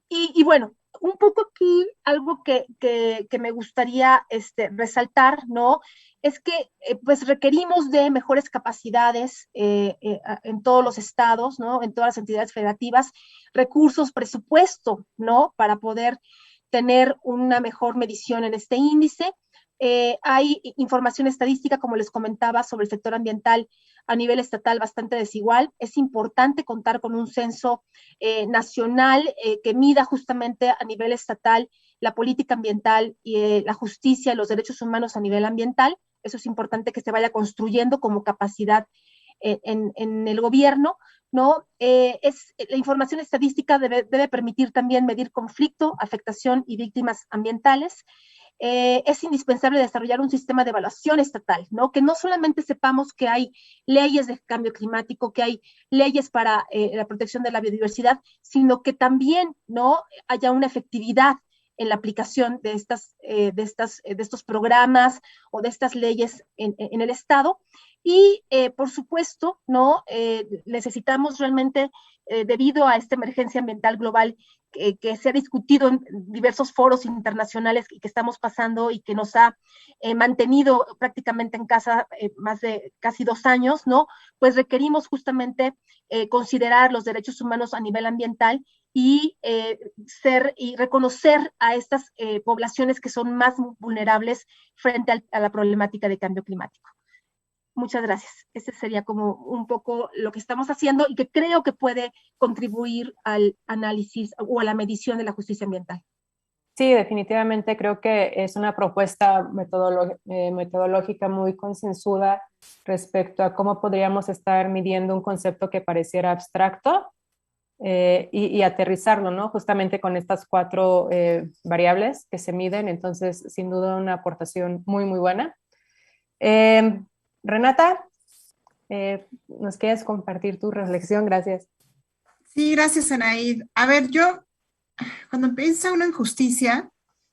Y bueno, un poco aquí algo que me gustaría resaltar, ¿no? Es que pues requerimos de mejores capacidades en todos los estados, ¿no? En todas las entidades federativas, recursos, presupuesto, ¿no? Para poder tener una mejor medición en este índice. Hay información estadística, como les comentaba, sobre el sector ambiental a nivel estatal bastante desigual. Es importante contar con un censo nacional que mida justamente a nivel estatal la política ambiental y la justicia y los derechos humanos a nivel ambiental. Eso es importante que se vaya construyendo como capacidad en el gobierno, ¿no? La información estadística debe permitir también medir conflicto, afectación y víctimas ambientales. Es indispensable desarrollar un sistema de evaluación estatal, ¿no? Que no solamente sepamos que hay leyes de cambio climático, que hay leyes para la protección de la biodiversidad, sino que también, ¿no?, haya una efectividad en la aplicación de estos programas o de estas leyes en el Estado. Y, por supuesto, ¿no?, necesitamos realmente, debido a esta emergencia ambiental global que se ha discutido en diversos foros internacionales y que estamos pasando y que nos ha mantenido prácticamente en casa más de casi 2 años, ¿no? Pues requerimos justamente considerar los derechos humanos a nivel ambiental y reconocer a estas poblaciones que son más vulnerables frente a la problemática de cambio climático. Muchas gracias. Ese sería como un poco lo que estamos haciendo y que creo que puede contribuir al análisis o a la medición de la justicia ambiental. Sí, definitivamente creo que es una propuesta metodológica muy concienzuda respecto a cómo podríamos estar midiendo un concepto que pareciera abstracto y aterrizarlo, ¿no? Justamente con estas 4 variables que se miden. Entonces, sin duda, una aportación muy, muy buena. Renata, ¿nos quieres compartir tu reflexión? Gracias. Sí, gracias, Anaid. A ver, cuando piensa uno en justicia,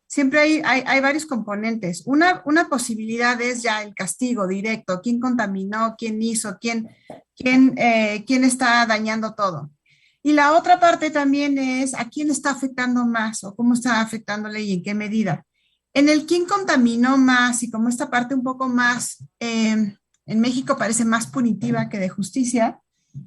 siempre hay varios componentes. Una posibilidad es ya el castigo directo, quién contaminó, quién hizo, quién está dañando todo. Y la otra parte también es a quién está afectando más o cómo está afectándole y en qué medida. En el quién contaminó más y como esta parte un poco más, en México parece más punitiva que de justicia,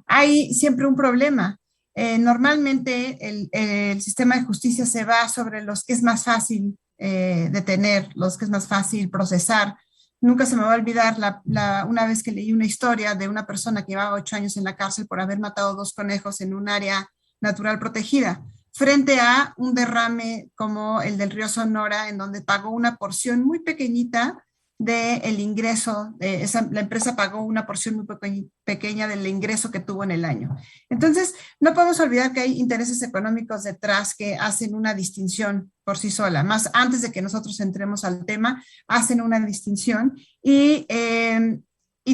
hay siempre un problema. Normalmente el sistema de justicia se va sobre los que es más fácil detener, los que es más fácil procesar. Nunca se me va a olvidar una vez que leí una historia de una persona que llevaba 8 años en la cárcel por haber matado 2 conejos en un área natural protegida, frente a un derrame como el del río Sonora, en donde pagó una porción muy pequeñita del ingreso, la empresa pagó una porción muy pequeña del ingreso que tuvo en el año. Entonces, no podemos olvidar que hay intereses económicos detrás que hacen una distinción por sí sola, más antes de que nosotros entremos al tema, hacen una distinción y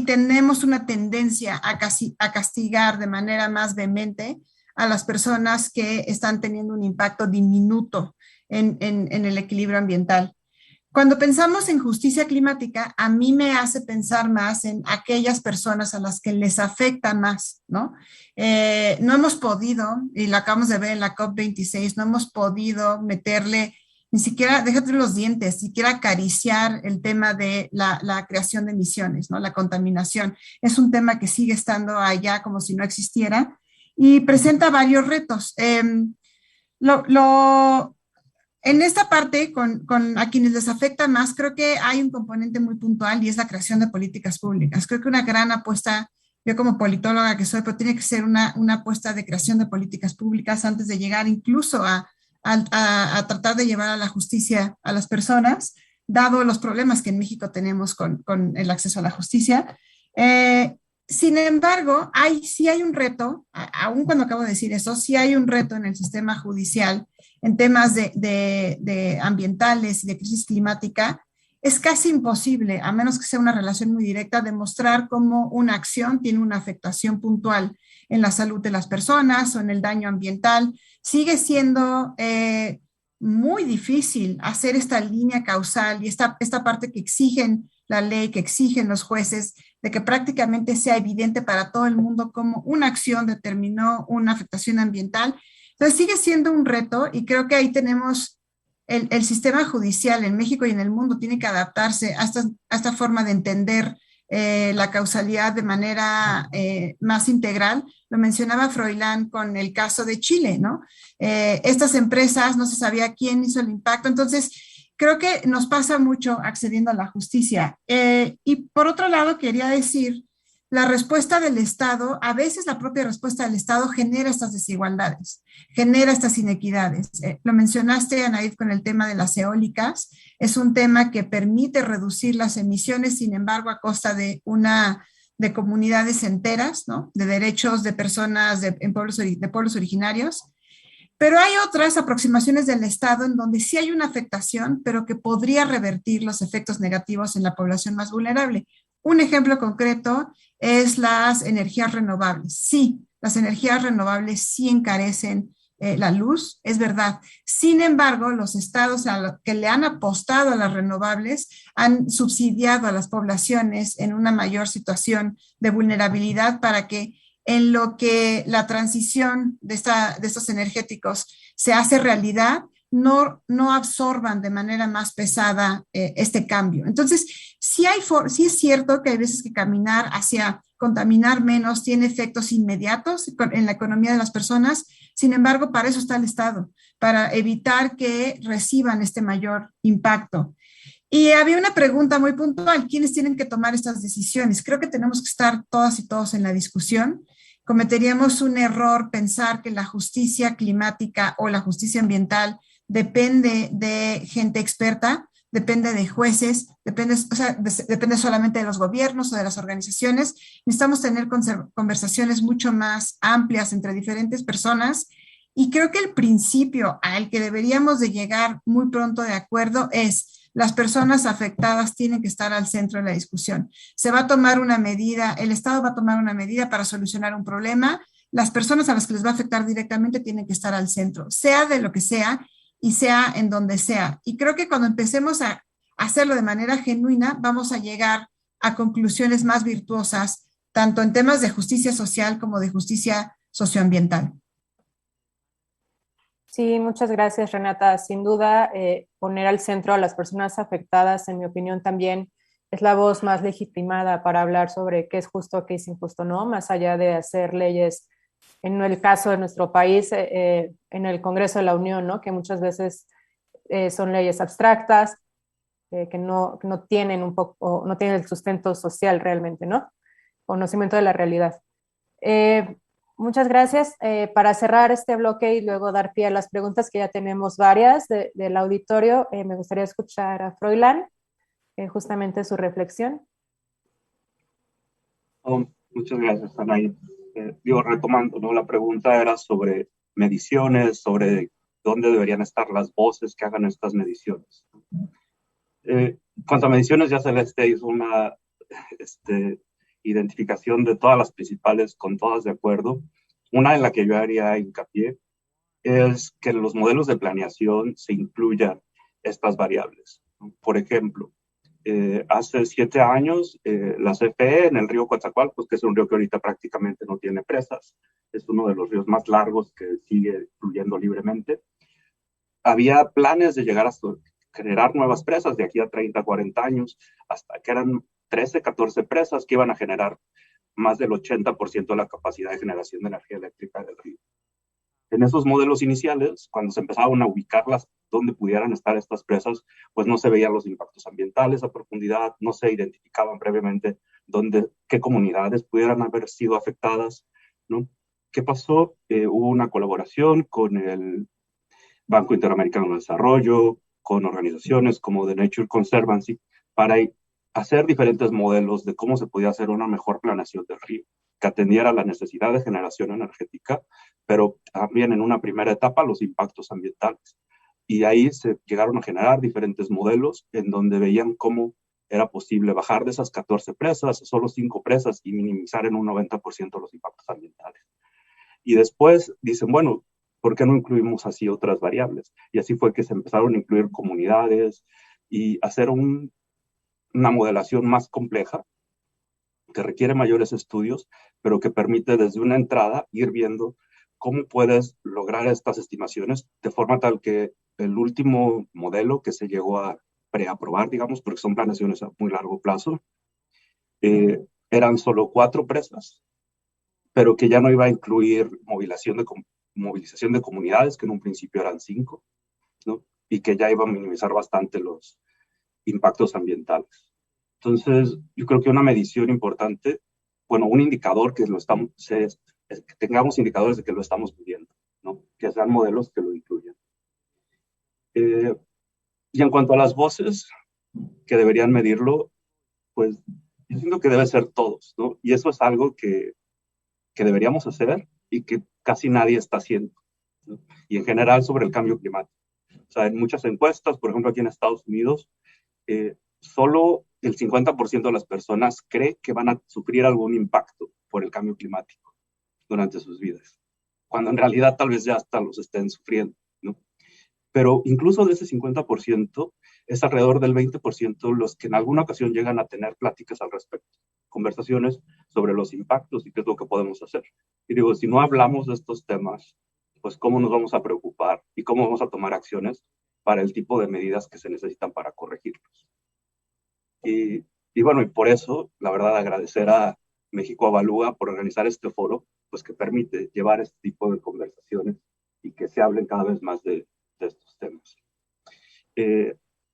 tenemos una tendencia a castigar de manera más vehemente a las personas que están teniendo un impacto diminuto en el equilibrio ambiental. Cuando pensamos en justicia climática, a mí me hace pensar más en aquellas personas a las que les afecta más, ¿no? No hemos podido, y lo acabamos de ver en la COP26, no hemos podido meterle, ni siquiera, déjate los dientes, siquiera acariciar el tema de la creación de emisiones, ¿no? La contaminación. Es un tema que sigue estando allá como si no existiera y presenta varios retos. En esta parte, a quienes les afecta más, creo que hay un componente muy puntual y es la creación de políticas públicas. Creo que una gran apuesta, yo como politóloga que soy, pero tiene que ser una apuesta de creación de políticas públicas antes de llegar incluso a tratar de llevar a la justicia a las personas, dado los problemas que en México tenemos con el acceso a la justicia. Sin embargo, sí hay un reto, aún cuando acabo de decir eso, sí hay un reto en el sistema judicial en temas de ambientales y de crisis climática, es casi imposible, a menos que sea una relación muy directa, demostrar cómo una acción tiene una afectación puntual en la salud de las personas o en el daño ambiental. Sigue siendo muy difícil hacer esta línea causal y esta parte que exigen la ley, que exigen los jueces, de que prácticamente sea evidente para todo el mundo cómo una acción determinó una afectación ambiental. Entonces sigue siendo un reto y creo que ahí tenemos el sistema judicial en México y en el mundo tiene que adaptarse a esta forma de entender la causalidad de manera más integral. Lo mencionaba Froilán con el caso de Chile, ¿no? Estas empresas no se sabía quién hizo el impacto, entonces creo que nos pasa mucho accediendo a la justicia. Y por otro lado, quería decir, la respuesta del Estado, a veces la propia respuesta del Estado genera estas desigualdades, genera estas inequidades. Lo mencionaste, Anaid, con el tema de las eólicas. Es un tema que permite reducir las emisiones, sin embargo, a costa de de comunidades enteras, ¿no? De derechos de personas de pueblos originarios. Pero hay otras aproximaciones del Estado en donde sí hay una afectación, pero que podría revertir los efectos negativos en la población más vulnerable. Un ejemplo concreto es las energías renovables. Sí, las energías renovables sí encarecen la luz, es verdad. Sin embargo, los estados que le han apostado a las renovables han subsidiado a las poblaciones en una mayor situación de vulnerabilidad para que en lo que la transición de estos energéticos se hace realidad, no absorban de manera más pesada este cambio. Entonces, sí es cierto que hay veces que caminar hacia contaminar menos tiene efectos inmediatos en la economía de las personas. Sin embargo, para eso está el Estado, para evitar que reciban este mayor impacto. Y había una pregunta muy puntual, ¿quiénes tienen que tomar estas decisiones? Creo que tenemos que estar todas y todos en la discusión. Cometeríamos un error pensar que la justicia climática o la justicia ambiental depende de gente experta, depende de jueces, depende solamente de los gobiernos o de las organizaciones. Necesitamos tener conversaciones mucho más amplias entre diferentes personas y creo que el principio al que deberíamos de llegar muy pronto de acuerdo es las personas afectadas tienen que estar al centro de la discusión. Se va a tomar una medida, el Estado va a tomar una medida para solucionar un problema. Las personas a las que les va a afectar directamente tienen que estar al centro, sea de lo que sea y sea en donde sea. Y creo que cuando empecemos a hacerlo de manera genuina, vamos a llegar a conclusiones más virtuosas, tanto en temas de justicia social como de justicia socioambiental. Sí, muchas gracias, Renata. Sin duda, poner al centro a las personas afectadas, en mi opinión, también es la voz más legitimada para hablar sobre qué es justo, qué es injusto, ¿no? Más allá de hacer leyes, en el caso de nuestro país, en el Congreso de la Unión, ¿no? Que muchas veces son leyes abstractas, que no tienen no tienen el sustento social realmente, ¿no? Conocimiento de la realidad. Muchas gracias. Para cerrar este bloque y luego dar pie a las preguntas, que ya tenemos varias del auditorio, me gustaría escuchar a Froilán, justamente su reflexión. Muchas gracias, Anaí. Retomando, ¿no? La pregunta era sobre mediciones, sobre dónde deberían estar las voces que hagan estas mediciones. Cuanto a mediciones, ya Celeste hizo una identificación de todas las principales, con todas de acuerdo. Una en la que yo haría hincapié es que en los modelos de planeación se incluyan estas variables. Por ejemplo, hace 7 años, la CFE en el río Coatzacoalcos, que es un río que ahorita prácticamente no tiene presas, es uno de los ríos más largos que sigue fluyendo libremente, había planes de llegar a generar nuevas presas de aquí a 30, 40 años, hasta que eran 13, 14 presas que iban a generar más del 80% de la capacidad de generación de energía eléctrica del río. En esos modelos iniciales, cuando se empezaban a ubicarlas donde pudieran estar estas presas, pues no se veían los impactos ambientales a profundidad, no se identificaban previamente qué comunidades pudieran haber sido afectadas, ¿no? ¿Qué pasó? Hubo una colaboración con el Banco Interamericano de Desarrollo, con organizaciones como The Nature Conservancy, para hacer diferentes modelos de cómo se podía hacer una mejor planeación del río, que atendiera la necesidad de generación energética, pero también en una primera etapa los impactos ambientales. Y ahí se llegaron a generar diferentes modelos en donde veían cómo era posible bajar de esas 14 presas a solo 5 presas y minimizar en un 90% los impactos ambientales. Y después dicen, bueno, ¿por qué no incluimos así otras variables? Y así fue que se empezaron a incluir comunidades y hacer una modelación más compleja que requiere mayores estudios, pero que permite desde una entrada ir viendo cómo puedes lograr estas estimaciones de forma tal que el último modelo que se llegó a preaprobar, digamos, porque son planeaciones a muy largo plazo, eran solo 4 presas, pero que ya no iba a incluir movilización de comunidades, que en un principio eran 5, ¿no? Y que ya iba a minimizar bastante los impactos ambientales. Entonces, yo creo que una medición importante, bueno, un indicador que que tengamos indicadores de que lo estamos midiendo, ¿no? Que sean modelos que lo incluyan. Y en cuanto a las voces que deberían medirlo, pues yo siento que debe ser todos, ¿no? Y eso es algo que deberíamos hacer y que casi nadie está haciendo, ¿no? Y en general sobre el cambio climático. O sea, en muchas encuestas, por ejemplo aquí en Estados Unidos, solo el 50% de las personas cree que van a sufrir algún impacto por el cambio climático durante sus vidas, cuando en realidad tal vez ya hasta los estén sufriendo, ¿no? Pero incluso de ese 50%, es alrededor del 20% los que en alguna ocasión llegan a tener pláticas al respecto, conversaciones sobre los impactos y qué es lo que podemos hacer. Y digo, si no hablamos de estos temas, pues cómo nos vamos a preocupar y cómo vamos a tomar acciones para el tipo de medidas que se necesitan para corregirlos. Y bueno, y por eso, la verdad, agradecer a México Evalúa por organizar este foro, pues que permite llevar este tipo de conversaciones y que se hablen cada vez más de estos temas.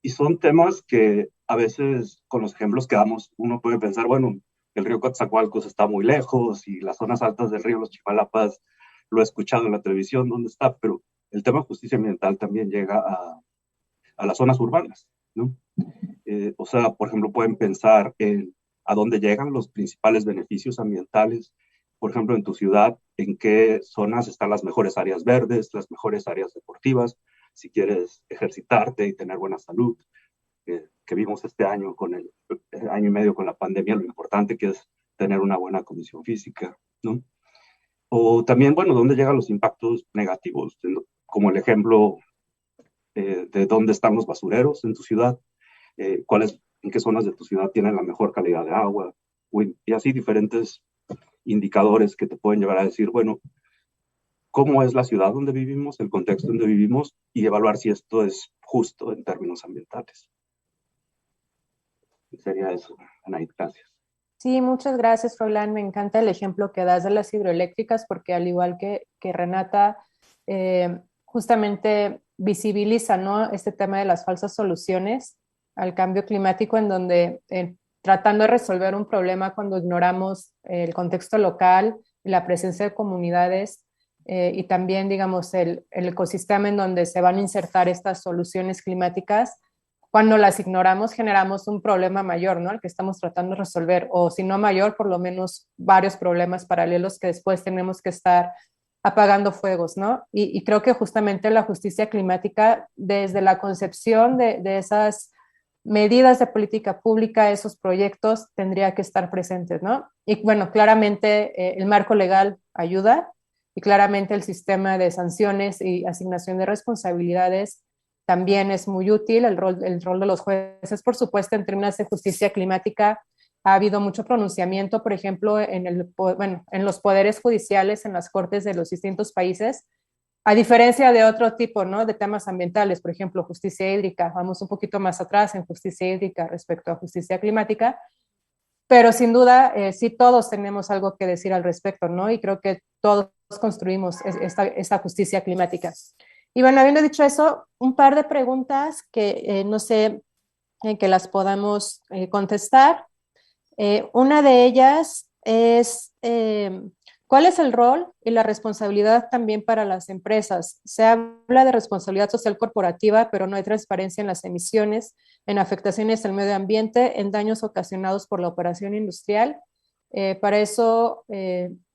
Y son temas que a veces con los ejemplos que damos uno puede pensar, bueno, el río Coatzacoalcos está muy lejos y las zonas altas del río Los Chimalapas lo he escuchado en la televisión, ¿dónde está? Pero el tema de justicia ambiental también llega a las zonas urbanas, ¿no? O sea, por ejemplo, pueden pensar en a dónde llegan los principales beneficios ambientales. Por ejemplo, en tu ciudad, en qué zonas están las mejores áreas verdes, las mejores áreas deportivas, si quieres ejercitarte y tener buena salud, que vimos este año con el año y medio con la pandemia, lo importante que es tener una buena condición física, ¿no? O también, bueno, dónde llegan los impactos negativos, como el ejemplo de dónde están los basureros en tu ciudad, en qué zonas de tu ciudad tienen la mejor calidad de agua, y así diferentes indicadores que te pueden llevar a decir, bueno, cómo es la ciudad donde vivimos, el contexto donde vivimos, y evaluar si esto es justo en términos ambientales. Sería eso, Anaí, gracias. Sí, muchas gracias, Froilán. Me encanta el ejemplo que das de las hidroeléctricas porque al igual que Renata, justamente visibiliza, ¿no?, este tema de las falsas soluciones al cambio climático en donde tratando de resolver un problema cuando ignoramos el contexto local, la presencia de comunidades y también, digamos, el ecosistema en donde se van a insertar estas soluciones climáticas. Cuando las ignoramos, generamos un problema mayor, ¿no?, el que estamos tratando de resolver, o si no mayor, por lo menos varios problemas paralelos que después tenemos que estar apagando fuegos, ¿no? Y creo que justamente la justicia climática, desde la concepción de esas medidas de política pública, esos proyectos, tendría que estar presentes, ¿no? Y bueno, claramente el marco legal ayuda y claramente el sistema de sanciones y asignación de responsabilidades también es muy útil. El rol de los jueces, por supuesto, en términos de justicia climática, ha habido mucho pronunciamiento, por ejemplo, en los poderes judiciales, en las cortes de los distintos países, a diferencia de otro tipo, ¿no?, de temas ambientales, por ejemplo, justicia hídrica. Vamos un poquito más atrás en justicia hídrica respecto a justicia climática, pero sin duda sí todos tenemos algo que decir al respecto, ¿no? Y creo que todos construimos esta justicia climática. Y bueno, habiendo dicho eso, un par de preguntas que no sé que las podamos contestar. Una de ellas es, ¿cuál es el rol y la responsabilidad también para las empresas? Se habla de responsabilidad social corporativa, pero no hay transparencia en las emisiones, en afectaciones al medio ambiente, en daños ocasionados por la operación industrial. Para eso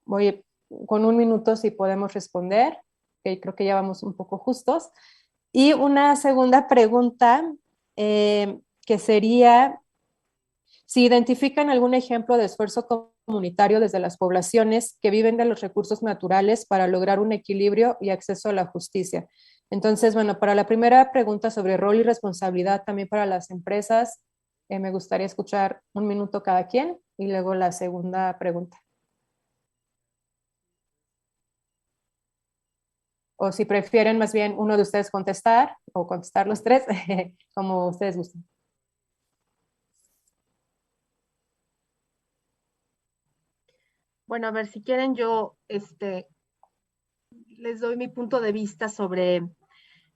voy con un minuto si podemos responder. Creo que ya vamos un poco justos. Y una segunda pregunta que sería si identifican algún ejemplo de esfuerzo comunitario desde las poblaciones que viven de los recursos naturales para lograr un equilibrio y acceso a la justicia. Entonces, bueno, para la primera pregunta sobre rol y responsabilidad también para las empresas, me gustaría escuchar 1 minuto cada quien y luego la segunda pregunta. O si prefieren más bien uno de ustedes contestar o contestar los tres, como ustedes gusten. Bueno, a ver, si quieren yo les doy mi punto de vista sobre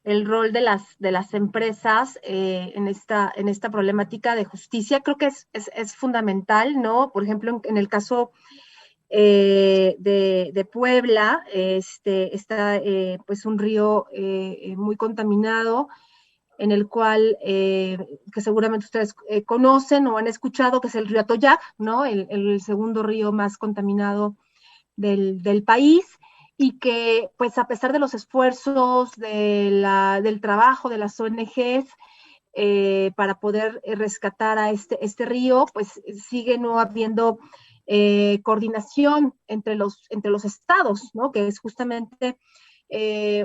el rol de las empresas en esta problemática de justicia. Creo que es fundamental, ¿no? Por ejemplo, en el caso de Puebla, está pues un río muy contaminado, en el cual, que seguramente ustedes conocen o han escuchado, que es el río Atoyac, ¿no? El segundo río más contaminado del país, y que, pues, a pesar de los esfuerzos del trabajo de las ONGs para poder rescatar a este río, pues sigue no habiendo coordinación entre los estados, ¿no? Que es justamente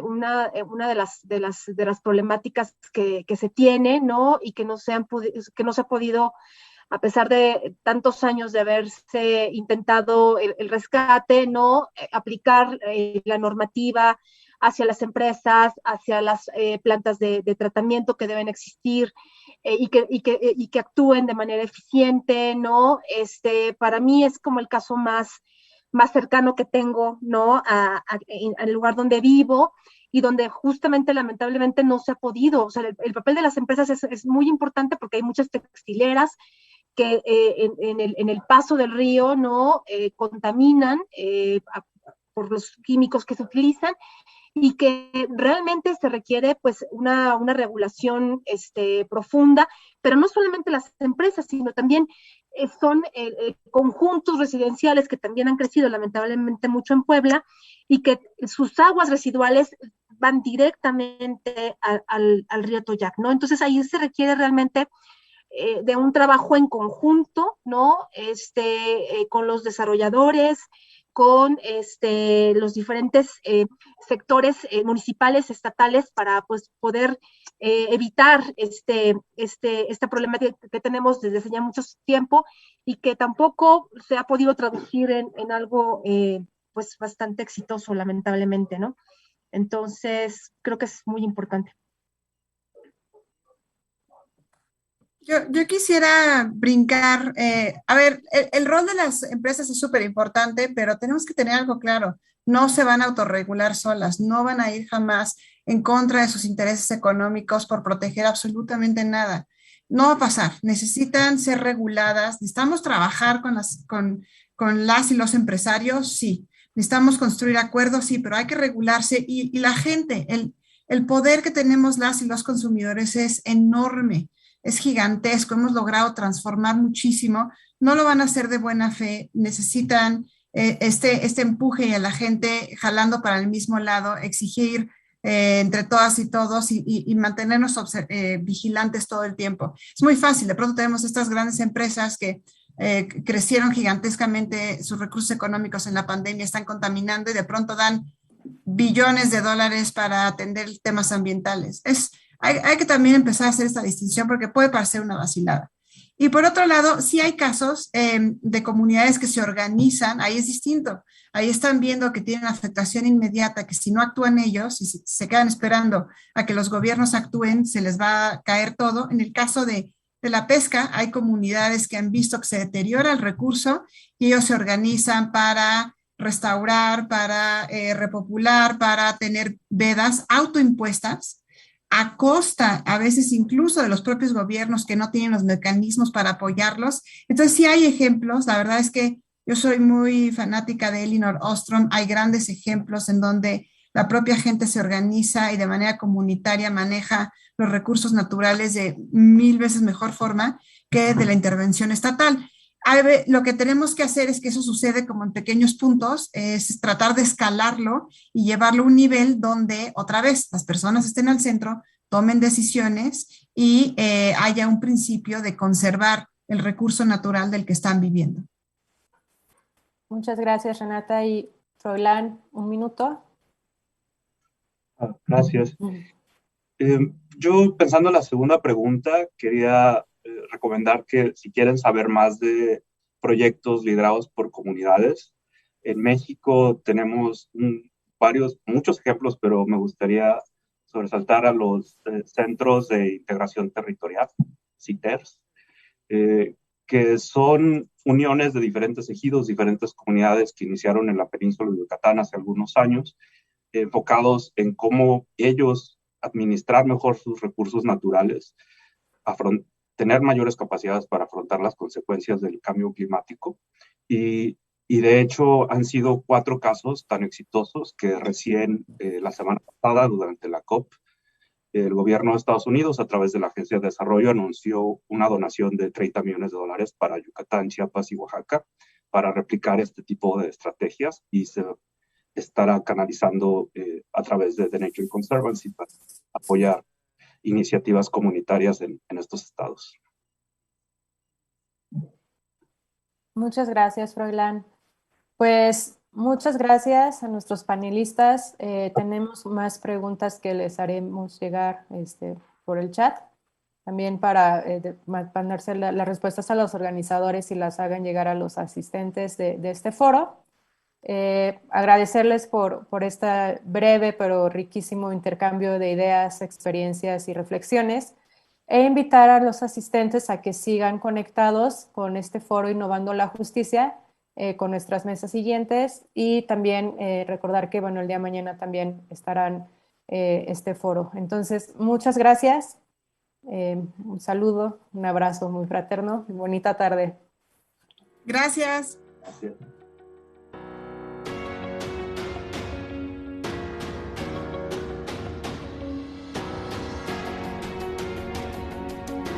una de las problemáticas que se tiene, ¿no? Y que no se ha podido, a pesar de tantos años de haberse intentado el rescate, ¿no? Aplicar la normativa hacia las empresas, hacia las plantas de tratamiento que deben existir y que actúen de manera eficiente, ¿no? Para mí es como el caso más cercano que tengo, ¿no? Al lugar donde vivo y donde justamente lamentablemente no se ha podido. O sea, el papel de las empresas es muy importante porque hay muchas textileras que en el paso del río, ¿no? Contaminan por los químicos que se utilizan, y que realmente se requiere pues una regulación profunda, pero no solamente las empresas, sino también son conjuntos residenciales que también han crecido lamentablemente mucho en Puebla, y que sus aguas residuales van directamente al río Atoyac, ¿no? Entonces ahí se requiere realmente de un trabajo en conjunto, ¿no? Con los desarrolladores, con los diferentes sectores municipales, estatales, para pues poder evitar esta problemática que tenemos desde hace ya mucho tiempo y que tampoco se ha podido traducir en algo pues bastante exitoso, lamentablemente, ¿no? Entonces, creo que es muy importante. Yo quisiera brincar, a ver, el rol de las empresas es súper importante, pero tenemos que tener algo claro, no se van a autorregular solas, no van a ir jamás en contra de sus intereses económicos por proteger absolutamente nada. No va a pasar, necesitan ser reguladas, necesitamos trabajar con las y los empresarios, sí, necesitamos construir acuerdos, sí, pero hay que regularse y la gente, el poder que tenemos las y los consumidores es enorme. Es gigantesco, hemos logrado transformar muchísimo, no lo van a hacer de buena fe, necesitan este empuje y a la gente jalando para el mismo lado, exigir entre todas y todos y mantenernos vigilantes todo el tiempo. Es muy fácil, de pronto tenemos estas grandes empresas que crecieron gigantescamente, sus recursos económicos en la pandemia están contaminando y de pronto dan billones de dólares para atender temas ambientales. Hay que también empezar a hacer esta distinción porque puede parecer una vacilada. Y por otro lado, sí hay casos de comunidades que se organizan, ahí es distinto. Ahí están viendo que tienen afectación inmediata, que si no actúan ellos y si se quedan esperando a que los gobiernos actúen, se les va a caer todo. En el caso de la pesca, hay comunidades que han visto que se deteriora el recurso y ellos se organizan para restaurar, para repopular, para tener vedas autoimpuestas a costa, a veces incluso de los propios gobiernos que no tienen los mecanismos para apoyarlos. Entonces sí hay ejemplos, la verdad es que yo soy muy fanática de Elinor Ostrom, hay grandes ejemplos en donde la propia gente se organiza y de manera comunitaria maneja los recursos naturales de 1000 veces mejor forma que de la intervención estatal. Lo que tenemos que hacer es que eso sucede como en pequeños puntos, es tratar de escalarlo y llevarlo a un nivel donde, otra vez, las personas estén al centro, tomen decisiones y haya un principio de conservar el recurso natural del que están viviendo. Muchas gracias, Renata. Y Froilán, un minuto. Gracias. Yo, pensando en la segunda pregunta, quería recomendar que si quieren saber más de proyectos liderados por comunidades, en México tenemos muchos ejemplos, pero me gustaría sobresaltar a los Centros de Integración Territorial, CITERs, que son uniones de diferentes ejidos, diferentes comunidades que iniciaron en la península de Yucatán hace algunos años, enfocados en cómo ellos administrar mejor sus recursos naturales, tener mayores capacidades para afrontar las consecuencias del cambio climático. Y de hecho han sido 4 casos tan exitosos que recién la semana pasada, durante la COP, el gobierno de Estados Unidos, a través de la Agencia de Desarrollo, anunció una donación de $30 millones para Yucatán, Chiapas y Oaxaca para replicar este tipo de estrategias, y se estará canalizando a través de The Nature Conservancy para apoyar iniciativas comunitarias en estos estados. Muchas gracias, Froilán. Pues muchas gracias a nuestros panelistas. Tenemos más preguntas que les haremos llegar por el chat, también para mandarse las respuestas a los organizadores y las hagan llegar a los asistentes de este foro. Agradecerles por este breve pero riquísimo intercambio de ideas, experiencias y reflexiones, e invitar a los asistentes a que sigan conectados con este foro Innovando la Justicia, con nuestras mesas siguientes, y también recordar que el día de mañana también estarán este foro. Entonces, muchas gracias, un saludo, un abrazo muy fraterno y bonita tarde. Gracias. Gracias.